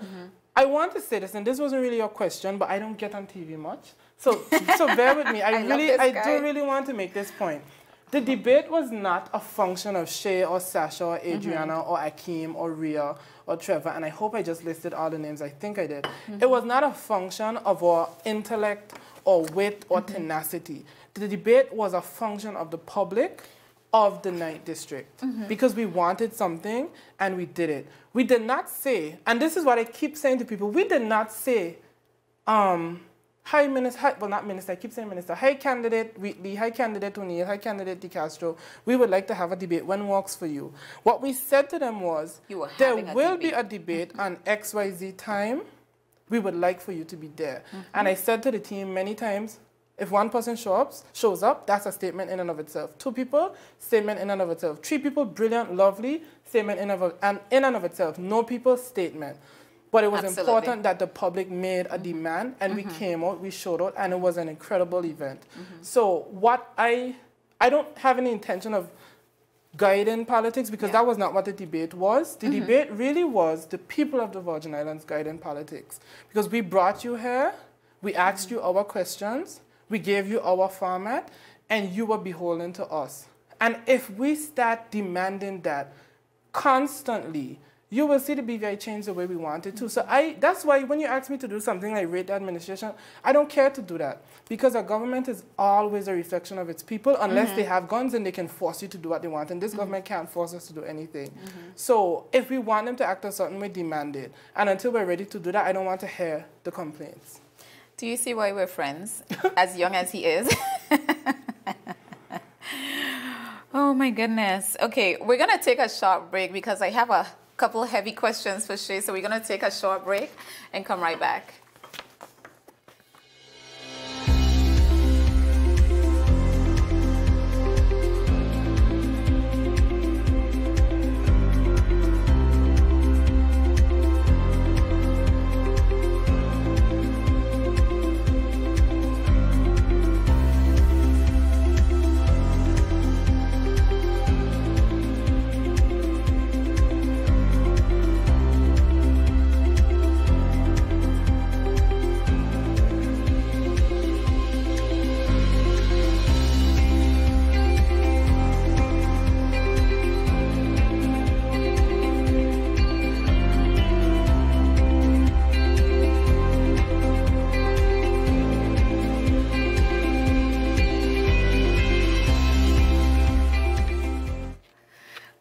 [SPEAKER 7] I want to say this, and this wasn't really your question, but I don't get on TV much. So bear with me. I do really want to make this point. The debate was not a function of Shea or Sasha or Adriana or Akeem or Rhea or Trevor, and I hope I just listed all the names. I think I did. It was not a function of our intellect or wit or tenacity. The debate was a function of the public of the 9th district because we wanted something and we did it. We did not say, and this is what I keep saying to people, we did not say, hi minister, well not minister, I keep saying minister, hi candidate Wheatley, hi candidate O'Neill, hi candidate DeCastro, we would like to have a debate. When works for you? What we said to them was, there will be a debate on XYZ time. We would like for you to be there. And I said to the team many times, if one person shows up, that's a statement in and of itself. 2 people, statement in and of itself. 3 people, brilliant, lovely, statement in and of itself. No people, statement. But it was important that the public made a demand, and we came out, we showed out, and it was an incredible event. So what I don't have any intention of guiding politics, because that was not what the debate was. The debate really was the people of the Virgin Islands guiding politics. Because we brought you here, we asked you our questions, we gave you our format, and you were beholden to us. And if we start demanding that constantly, you will see the BVI change the way we want it to. So that's why when you ask me to do something like rate the administration, I don't care to do that. Because a government is always a reflection of its people, unless they have guns and they can force you to do what they want. And this government can't force us to do anything. So if we want them to act a certain way, demand it. And until we're ready to do that, I don't want to hear the complaints.
[SPEAKER 1] Do you see why we're friends, as young as he is? Oh, my goodness. Okay, we're going to take a short break because I have a couple heavy questions for Shea. So we're going to take a short break and come right back.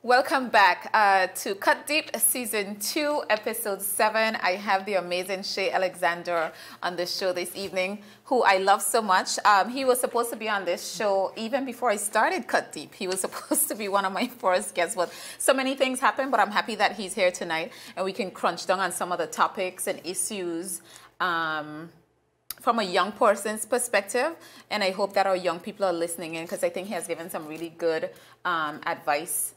[SPEAKER 1] Welcome back to Cut Deep Season 2, Episode 7. I have the amazing Shea Alexander on the show this evening, who I love so much. He was supposed to be on this show even before I started Cut Deep. He was supposed to be one of my first guests, but so many things happened, but I'm happy that he's here tonight and we can crunch down on some of the topics and issues from a young person's perspective. And I hope that our young people are listening in, because I think he has given some really good advice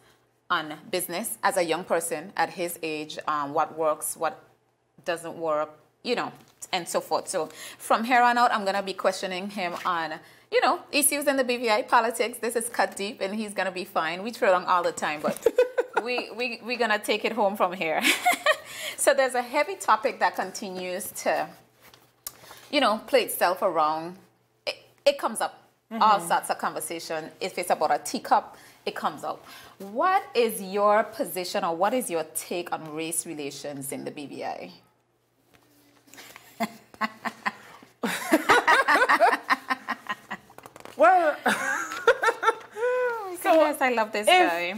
[SPEAKER 1] on business as a young person at his age, what works, what doesn't work, you know, and so forth. So from here on out, I'm going to be questioning him on, you know, issues in the BVI, politics. This is Cut Deep, and he's going to be fine. We throw along all the time, but we're going to take it home from here. So there's a heavy topic that continues to, you know, play itself around. It comes up. All sorts of conversation. If it's about a teacup, it comes out. What is your position, or what is your take on race relations in the BVI?
[SPEAKER 7] Well,
[SPEAKER 1] so yes, I love this guy.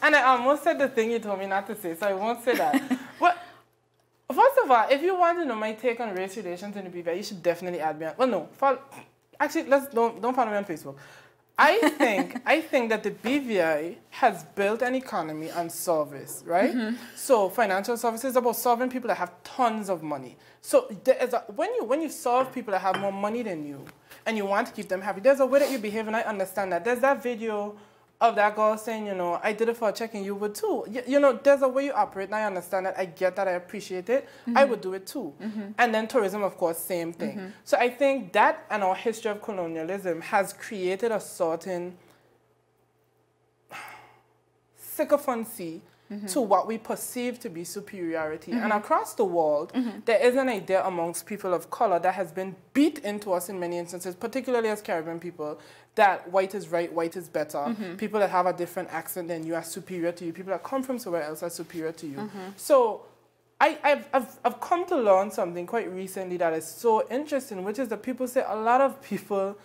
[SPEAKER 7] And I almost said the thing you told me not to say, so I won't say that. Well, first of all, if you want to know my take on race relations in the BVI, you should definitely add me on. Well, no, actually, don't follow me on Facebook. I think that the BVI has built an economy on service, right? So financial services is about serving people that have tons of money. So when you serve people that have more money than you, and you want to keep them happy, there's a way that you behave, and I understand that. There's that video of that girl saying, you know, I did it for a check and you would too. You know, there's a way you operate, and I understand that. I get that. I appreciate it. I would do it too. And then tourism, of course, same thing. So I think that and our history of colonialism has created a certain sycophancy to what we perceive to be superiority. And across the world, there is an idea amongst people of color that has been beat into us in many instances, particularly as Caribbean people, that white is right, white is better. People that have a different accent than you are superior to you. People that come from somewhere else are superior to you. So I've come to learn something quite recently that is so interesting, which is that people say a lot of people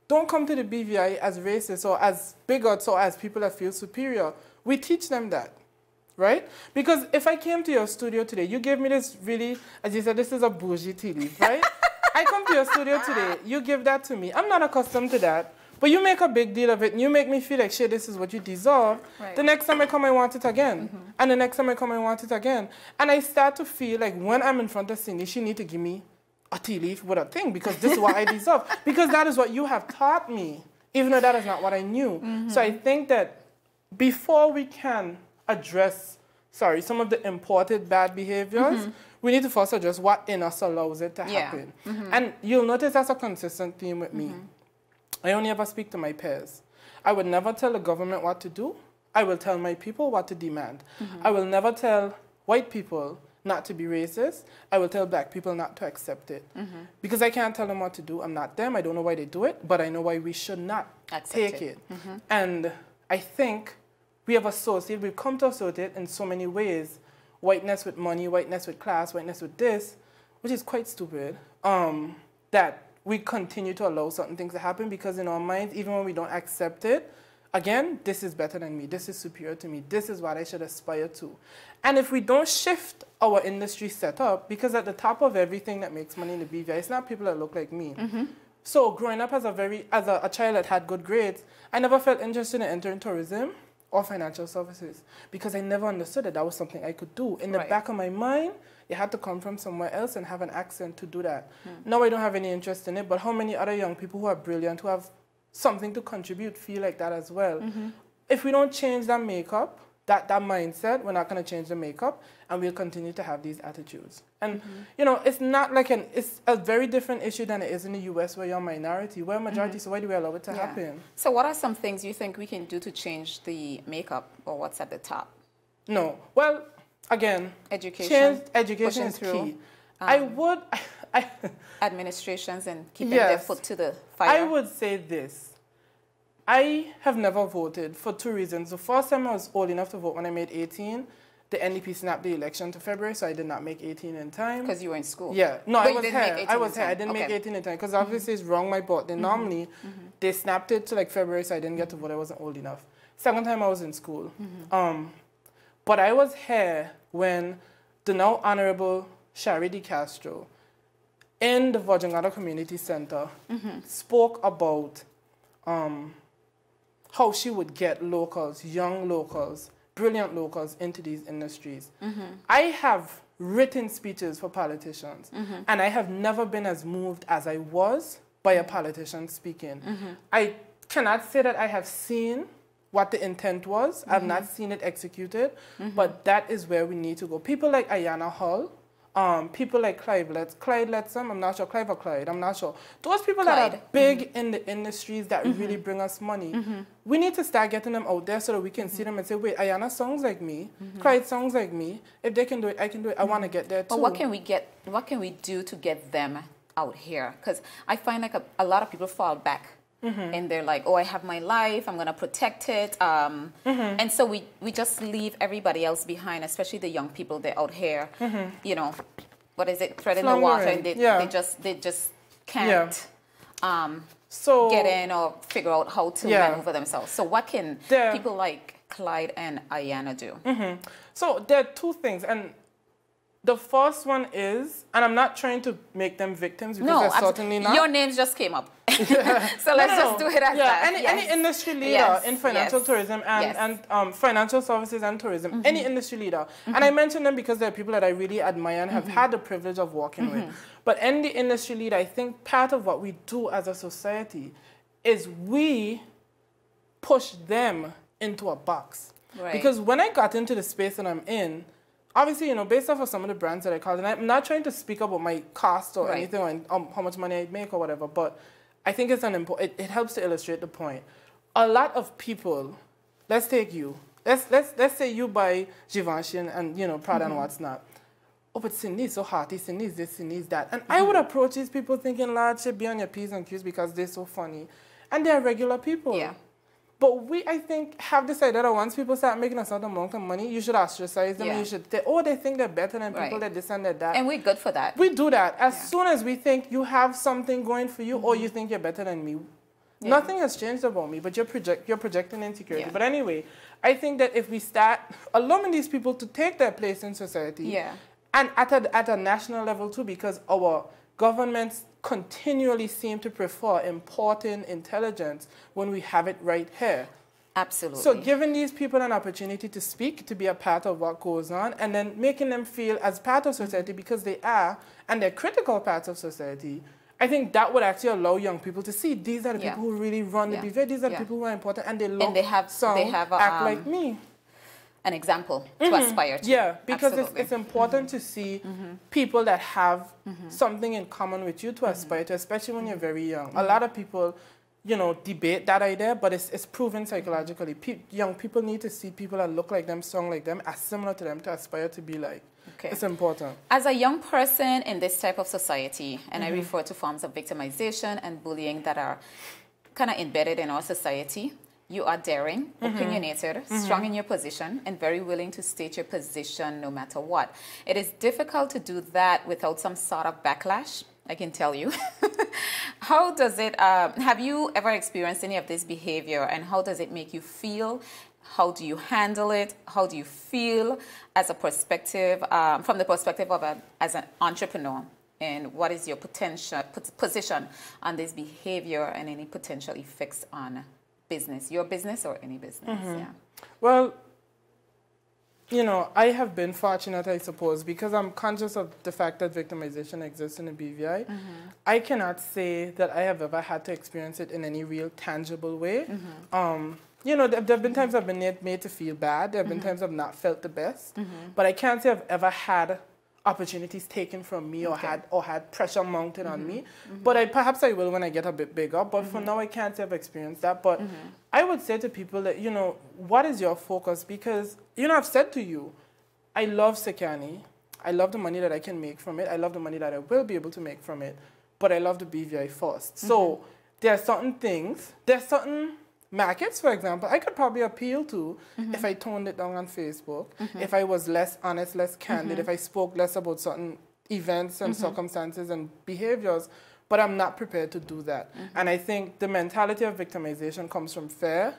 [SPEAKER 7] don't come to the BVI as racist or as bigots or as people that feel superior. We teach them that, right? Because if I came to your studio today, you gave me this really, as you said, this is a bougie tea leaf, right? I come to your studio today, you give that to me. I'm not accustomed to that. But you make a big deal of it, and you make me feel like, shit, this is what you deserve.
[SPEAKER 1] Right.
[SPEAKER 7] The next time I come, I want it again. And the next time I come, I want it again. And I start to feel like when I'm in front of Cindy, she need to give me a tea leaf with a thing, because this is what I deserve. Because that is what you have taught me, even though that is not what I knew. So I think that before we can address, some of the imported bad behaviors, we need to first address what in us allows it to happen. And you'll notice that's a consistent theme with me. I only ever speak to my peers. I would never tell the government what to do. I will tell my people what to demand. I will never tell white people not to be racist. I will tell black people not to accept it. Because I can't tell them what to do. I'm not them. I don't know why they do it, but I know why we should not take it. And I think we've come to associate in so many ways, whiteness with money, whiteness with class, whiteness with this, which is quite stupid, that we continue to allow certain things to happen, because in our minds, even when we don't accept it, again, this is better than me, this is superior to me, this is what I should aspire to. And if we don't shift our industry setup, because at the top of everything that makes money in the BVI, it's not people that look like me. So growing up as a child that had good grades, I never felt interested in entering tourism or financial services, because I never understood that was something I could do. In the back of my mind, you had to come from somewhere else and have an accent to do that. Now I don't have any interest in it, but how many other young people who are brilliant, who have something to contribute, feel like that as well? If we don't change that makeup, that mindset, we're not going to change the makeup, and we'll continue to have these attitudes. And, you know, it's not like it's a very different issue than it is in the US, where you're a minority. We're a majority, so why do we allow it to happen?
[SPEAKER 1] So what are some things you think we can do to change the makeup, or what's at the top?
[SPEAKER 7] No. Well, again,
[SPEAKER 1] education
[SPEAKER 7] is key.
[SPEAKER 1] Administrations and keeping their foot to the fire.
[SPEAKER 7] I would say this. I have never voted for two reasons. The first time I was old enough to vote, when I made 18, the NDP snapped the election to February, so I did not make 18 in time.
[SPEAKER 1] Because you were in school?
[SPEAKER 7] Yeah. No,
[SPEAKER 1] but
[SPEAKER 7] I was here. I was here. I didn't make 18 in time, because obviously it's wrong my birthday. Normally, they snapped it to like February, so I didn't get to vote. I wasn't old enough. Second time I was in school. But I was here when the now Honorable Shea de Castro in the Virgin Community Center spoke about how she would get locals, young locals, brilliant locals into these industries. I have written speeches for politicians, and I have never been as moved as I was by a politician speaking. I cannot say that I have seen what the intent was. I've not seen it executed, but that is where we need to go. People like Ayanna Hall, people like Clyde Letson, I'm not sure, Clive or Clyde, I'm not sure. Those people that are big in the industries that really bring us money, we need to start getting them out there so that we can see them and say, wait, Ayanna sounds like me, Clyde sounds like me. If they can do it, I can do it. I want to get there too.
[SPEAKER 1] But what can we do to get them out here? Because I find like a lot of people fall back. And they're like, oh, I have my life, I'm going to protect it. And so we just leave everybody else behind, especially the young people. They're out here, you know, what is it, treading the water, and they just can't get in or figure out how to maneuver themselves. So what can people like Clyde and Ayanna do?
[SPEAKER 7] So there are two things. And the first one is, and I'm not trying to make them victims, because they're certainly not.
[SPEAKER 1] Your names just came up. So let's just do it as that.
[SPEAKER 7] Any industry leader in financial tourism and financial services and tourism, any industry leader. And I mention them because they're people that I really admire and have had the privilege of working with. But any industry leader, I think part of what we do as a society is we push them into a box.
[SPEAKER 1] Right.
[SPEAKER 7] Because when I got into the space that I'm in, obviously, you know, based off of some of the brands that I called, and I'm not trying to speak about my cost or anything, or how much money I make or whatever, but I think it's it helps to illustrate the point. A lot of people, let's take you. Let's say you buy Givenchy and you know, Prada and what's not. Oh, but Cindy's so hearty, Cindy's this, Cindy's that. And I would approach these people thinking, Lord, should be on your P's and Q's because they're so funny. And they're regular people.
[SPEAKER 1] Yeah.
[SPEAKER 7] But we, I think, have decided that once people start making a certain amount of money, you should ostracize them. And you should say, oh, they think they're better than people that this and that.
[SPEAKER 1] And we're good for that.
[SPEAKER 7] We do that. As soon as we think you have something going for you or you think you're better than me, Nothing has changed about me, but you're projecting insecurity.
[SPEAKER 1] Yeah.
[SPEAKER 7] But anyway, I think that if we start allowing these people to take their place in society, and at a national level too, because our governments continually seem to prefer importing intelligence when we have it right here.
[SPEAKER 1] Absolutely.
[SPEAKER 7] So giving these people an opportunity to speak, to be a part of what goes on, and then making them feel as part of society because they are, and they're critical parts of society, I think that would actually allow young people to see these are the people who really run the BVI, these are the people who are important, and they look, act like me.
[SPEAKER 1] An example to aspire to.
[SPEAKER 7] Yeah, because it's important to see people that have something in common with you to aspire to, especially when you're very young. A lot of people, you know, debate that idea, but it's proven psychologically. Young people need to see people that look like them, sound like them, are similar to them to aspire to be like.
[SPEAKER 1] Okay.
[SPEAKER 7] It's important.
[SPEAKER 1] As a young person in this type of society, and I refer to forms of victimization and bullying that are kind of embedded in our society, you are daring, opinionated, strong in your position, and very willing to state your position no matter what. It is difficult to do that without some sort of backlash, I can tell you. How does it, have you ever experienced any of this behavior, and how does it make you feel? How do you handle it? How do you feel as a perspective, from the perspective of as an entrepreneur? And what is your position on this behavior and any potential effects on business, your business or any business? Yeah.
[SPEAKER 7] Well, you know, I have been fortunate, I suppose, because I'm conscious of the fact that victimization exists in the BVI. I cannot say that I have ever had to experience it in any real tangible way. You know, there have been times I've been made to feel bad. There have been times I've not felt the best. But I can't say I've ever had opportunities taken from me or had pressure mounted on me. But perhaps I will when I get a bit bigger. But for now, I can't say I've experienced that. But I would say to people that, you know, what is your focus? Because, you know, I've said to you, I love Sekani. I love the money that I can make from it. I love the money that I will be able to make from it. But I love the BVI first. So there are certain things, there are certain markets, for example, I could probably appeal to if I toned it down on Facebook, if I was less honest, less candid, if I spoke less about certain events and circumstances and behaviors, but I'm not prepared to do that. And I think the mentality of victimization comes from fear.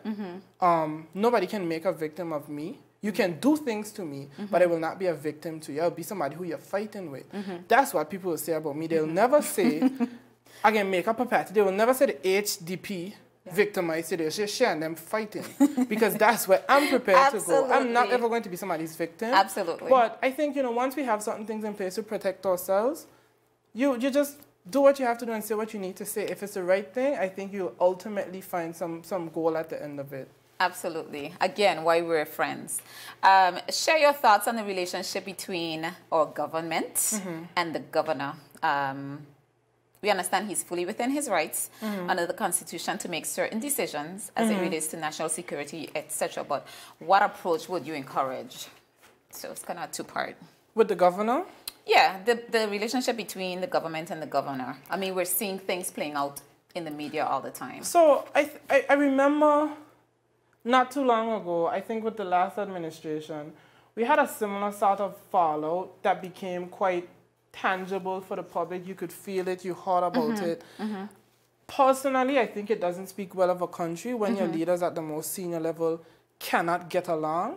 [SPEAKER 7] Nobody can make a victim of me. You can do things to me, but I will not be a victim to you. I'll be somebody who you're fighting with. That's what people will say about me. They'll never say, I can make up a party. They will never say the HDP victimized today. Shea and them fighting. Because that's where I'm prepared to go. I'm not ever going to be somebody's victim.
[SPEAKER 1] Absolutely.
[SPEAKER 7] But I think, you know, once we have certain things in place to protect ourselves, you just do what you have to do and say what you need to say. If it's the right thing, I think you'll ultimately find some goal at the end of it.
[SPEAKER 1] Absolutely. Again, why we're friends. Share your thoughts on the relationship between our government and the governor. We understand he's fully within his rights under the Constitution to make certain decisions as it relates to national security, etc. But what approach would you encourage? So it's kind of a two-part.
[SPEAKER 7] With the governor?
[SPEAKER 1] Yeah, the relationship between the government and the governor. I mean, we're seeing things playing out in the media all the time.
[SPEAKER 7] So I remember not too long ago, I think with the last administration, we had a similar sort of fallout that became quite tangible for the public. You could feel it, you heard about it. Personally, I think it doesn't speak well of a country when your leaders at the most senior level cannot get along.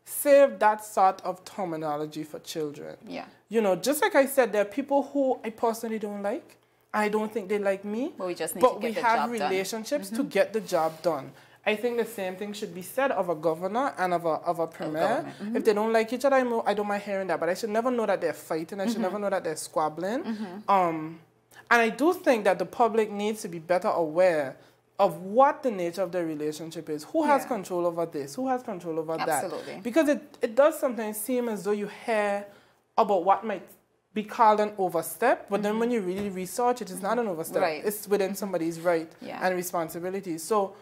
[SPEAKER 7] Save that sort of terminology for children.
[SPEAKER 1] Yeah.
[SPEAKER 7] You know, just like I said, there are people who I personally don't like. I don't think they like me.
[SPEAKER 1] But we just need to get the job done.
[SPEAKER 7] But we have relationships to get the job done. I think the same thing should be said of a governor and of a premier. If they don't like each other, I don't mind hearing that. But I should never know that they're fighting. I should never know that they're squabbling. And I do think that the public needs to be better aware of what the nature of their relationship is. Who has control over this? Who has control over that?
[SPEAKER 1] Absolutely.
[SPEAKER 7] Because it does sometimes seem as though you hear about what might be called an overstep, but then when you really research it, it's not an overstep.
[SPEAKER 1] Right.
[SPEAKER 7] It's within somebody's right and responsibility. So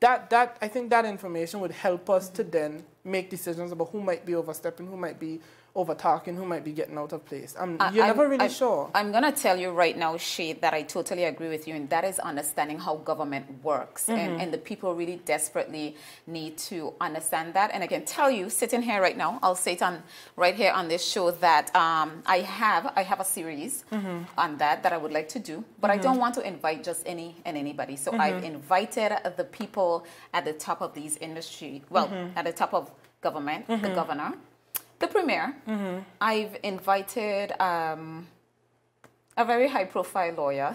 [SPEAKER 7] I think that information would help us to then make decisions about who might be overstepping, who might be over talking who might be getting out of place. You're never really sure.
[SPEAKER 1] I'm going to tell you right now, Shea, that I totally agree with you, and that is understanding how government works. And the people really desperately need to understand that. And I can tell you, sitting here right now, I'll say it right here on this show that I have a series on that I would like to do, but I don't want to invite just anybody. So I've invited the people at the top of these industry, at the top of government, the governor, the premier. I've invited a very high-profile lawyer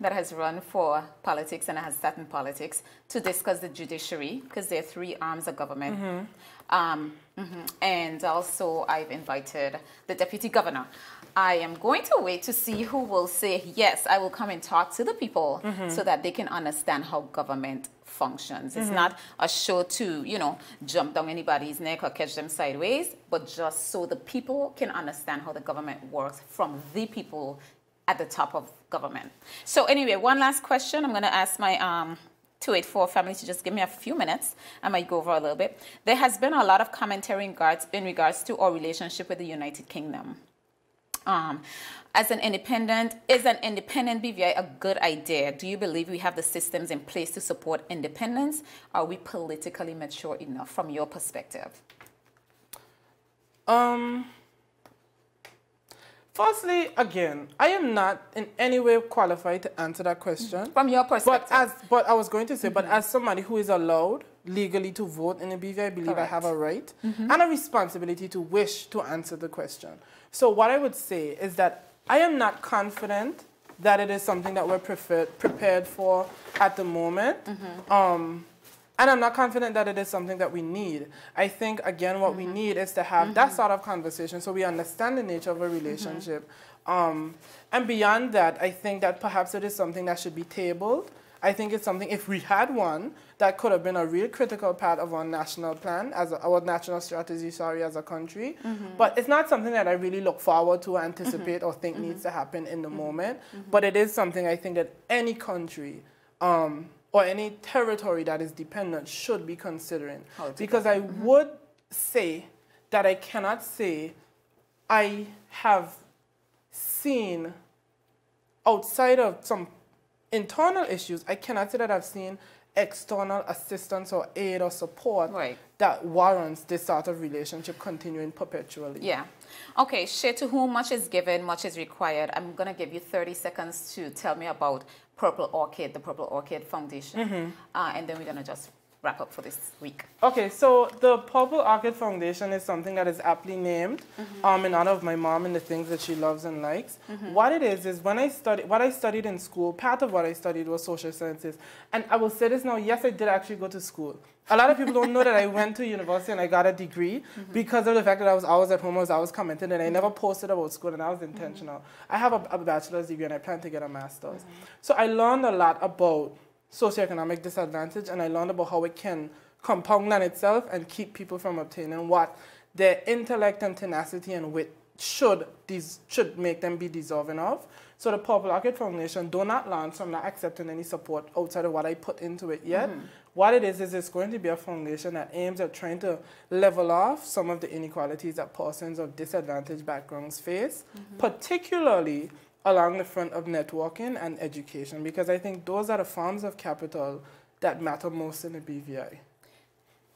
[SPEAKER 1] that has run for politics and has sat in politics to discuss the judiciary, because there are 3 arms of government. And also I've invited the deputy governor. I am going to wait to see who will say, yes, I will come and talk to the people so that they can understand how government functions. It's not a show to, jump down anybody's neck or catch them sideways, but just so the people can understand how the government works from the people at the top of government. So anyway, one last question. I'm going to ask my 284 family to just give me a few minutes. I might go over a little bit. There has been a lot of commentary in regards to our relationship with the United Kingdom. Is an independent BVI a good idea? Do you believe we have the systems in place to support independence? Are we politically mature enough from your perspective?
[SPEAKER 7] Firstly, again, I am not in any way qualified to answer that question.
[SPEAKER 1] From your perspective.
[SPEAKER 7] But I was going to say, but as somebody who is allowed legally to vote in the BVI, I believe I have a right and a responsibility to wish to answer the question. So what I would say is that I am not confident that it is something that we're prepared for at the moment. And I'm not confident that it is something that we need. I think, again, what we need is to have that sort of conversation so we understand the nature of a relationship. And beyond that, I think that perhaps it is something that should be tabled. I think it's something, if we had one, that could have been a real critical part of our national plan, our national strategy, as a country. But it's not something that I really look forward to, anticipate, or think needs to happen in the moment. But it is something I think that any country or any territory that is dependent should be considering. Because I would say that I cannot say I have seen, outside of some internal issues, I cannot say that I've seen external assistance or aid or support that warrants this sort of relationship continuing perpetually.
[SPEAKER 1] Yeah. Okay, Shea, to whom much is given, much is required. I'm going to give you 30 seconds to tell me about Purple Orchid, the Purple Orchid Foundation, and then we're going to just wrap up for this week. Okay, so the Purple Orchid Foundation is something that is aptly named in honor of my mom and the things that she loves and likes. What it is when what I studied in school, part of what I studied was social sciences. And I will say this now, yes, I did actually go to school. A lot of people don't know that I went to university and I got a degree because of the fact that I was always at home, I was always commenting, and I never posted about school, and I was intentional. I have a bachelor's degree and I plan to get a master's. So I learned a lot about socioeconomic disadvantage, and I learned about how it can compound on itself and keep people from obtaining what their intellect and tenacity and wit should make them be deserving of. So the Purple Orchid Foundation, though not launched, so I'm not accepting any support outside of what I put into it yet. What it is it's going to be a foundation that aims at trying to level off some of the inequalities that persons of disadvantaged backgrounds face, particularly along the front of networking and education, because I think those are the forms of capital that matter most in the BVI.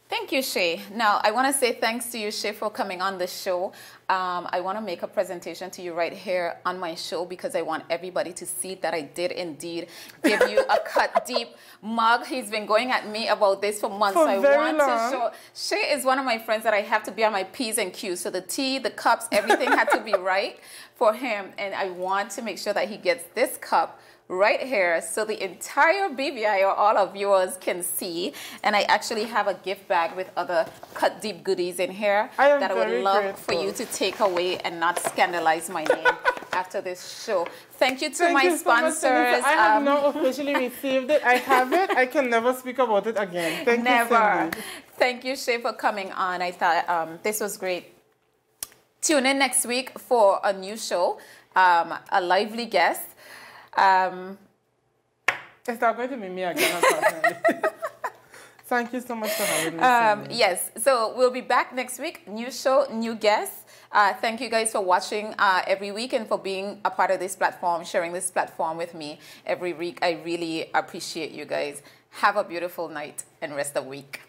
[SPEAKER 1] Thank you, Shea. Now, I want to say thanks to you, Shea, for coming on the show. I want to make a presentation to you right here on my show because I want everybody to see that I did indeed give you a Cut Deep mug. He's been going at me about this for months. So I want to show. Shea is one of my friends that I have to be on my P's and Q's. So the tea, the cups, everything had to be right for him. And I want to make sure that he gets this cup right here so the entire BVI or all of yours can see. And I actually have a gift bag with other Cut Deep goodies in here that I would love for you to take away and not scandalize my name after this show. Thank you to my sponsors. I have not officially received it. I have it. I can never speak about it again. Thank you, Cindy. Thank you, Shea, for coming on. I thought this was great. Tune in next week for a new show, a lively guest. It's not going to be me again, unfortunately.
[SPEAKER 7] Thank you so much for having me.
[SPEAKER 1] Yes, so we'll be back next week. New show, new guests. Thank you guys for watching every week and for being a part of this platform, sharing this platform with me every week. I really appreciate you guys. Have a beautiful night and rest of the week.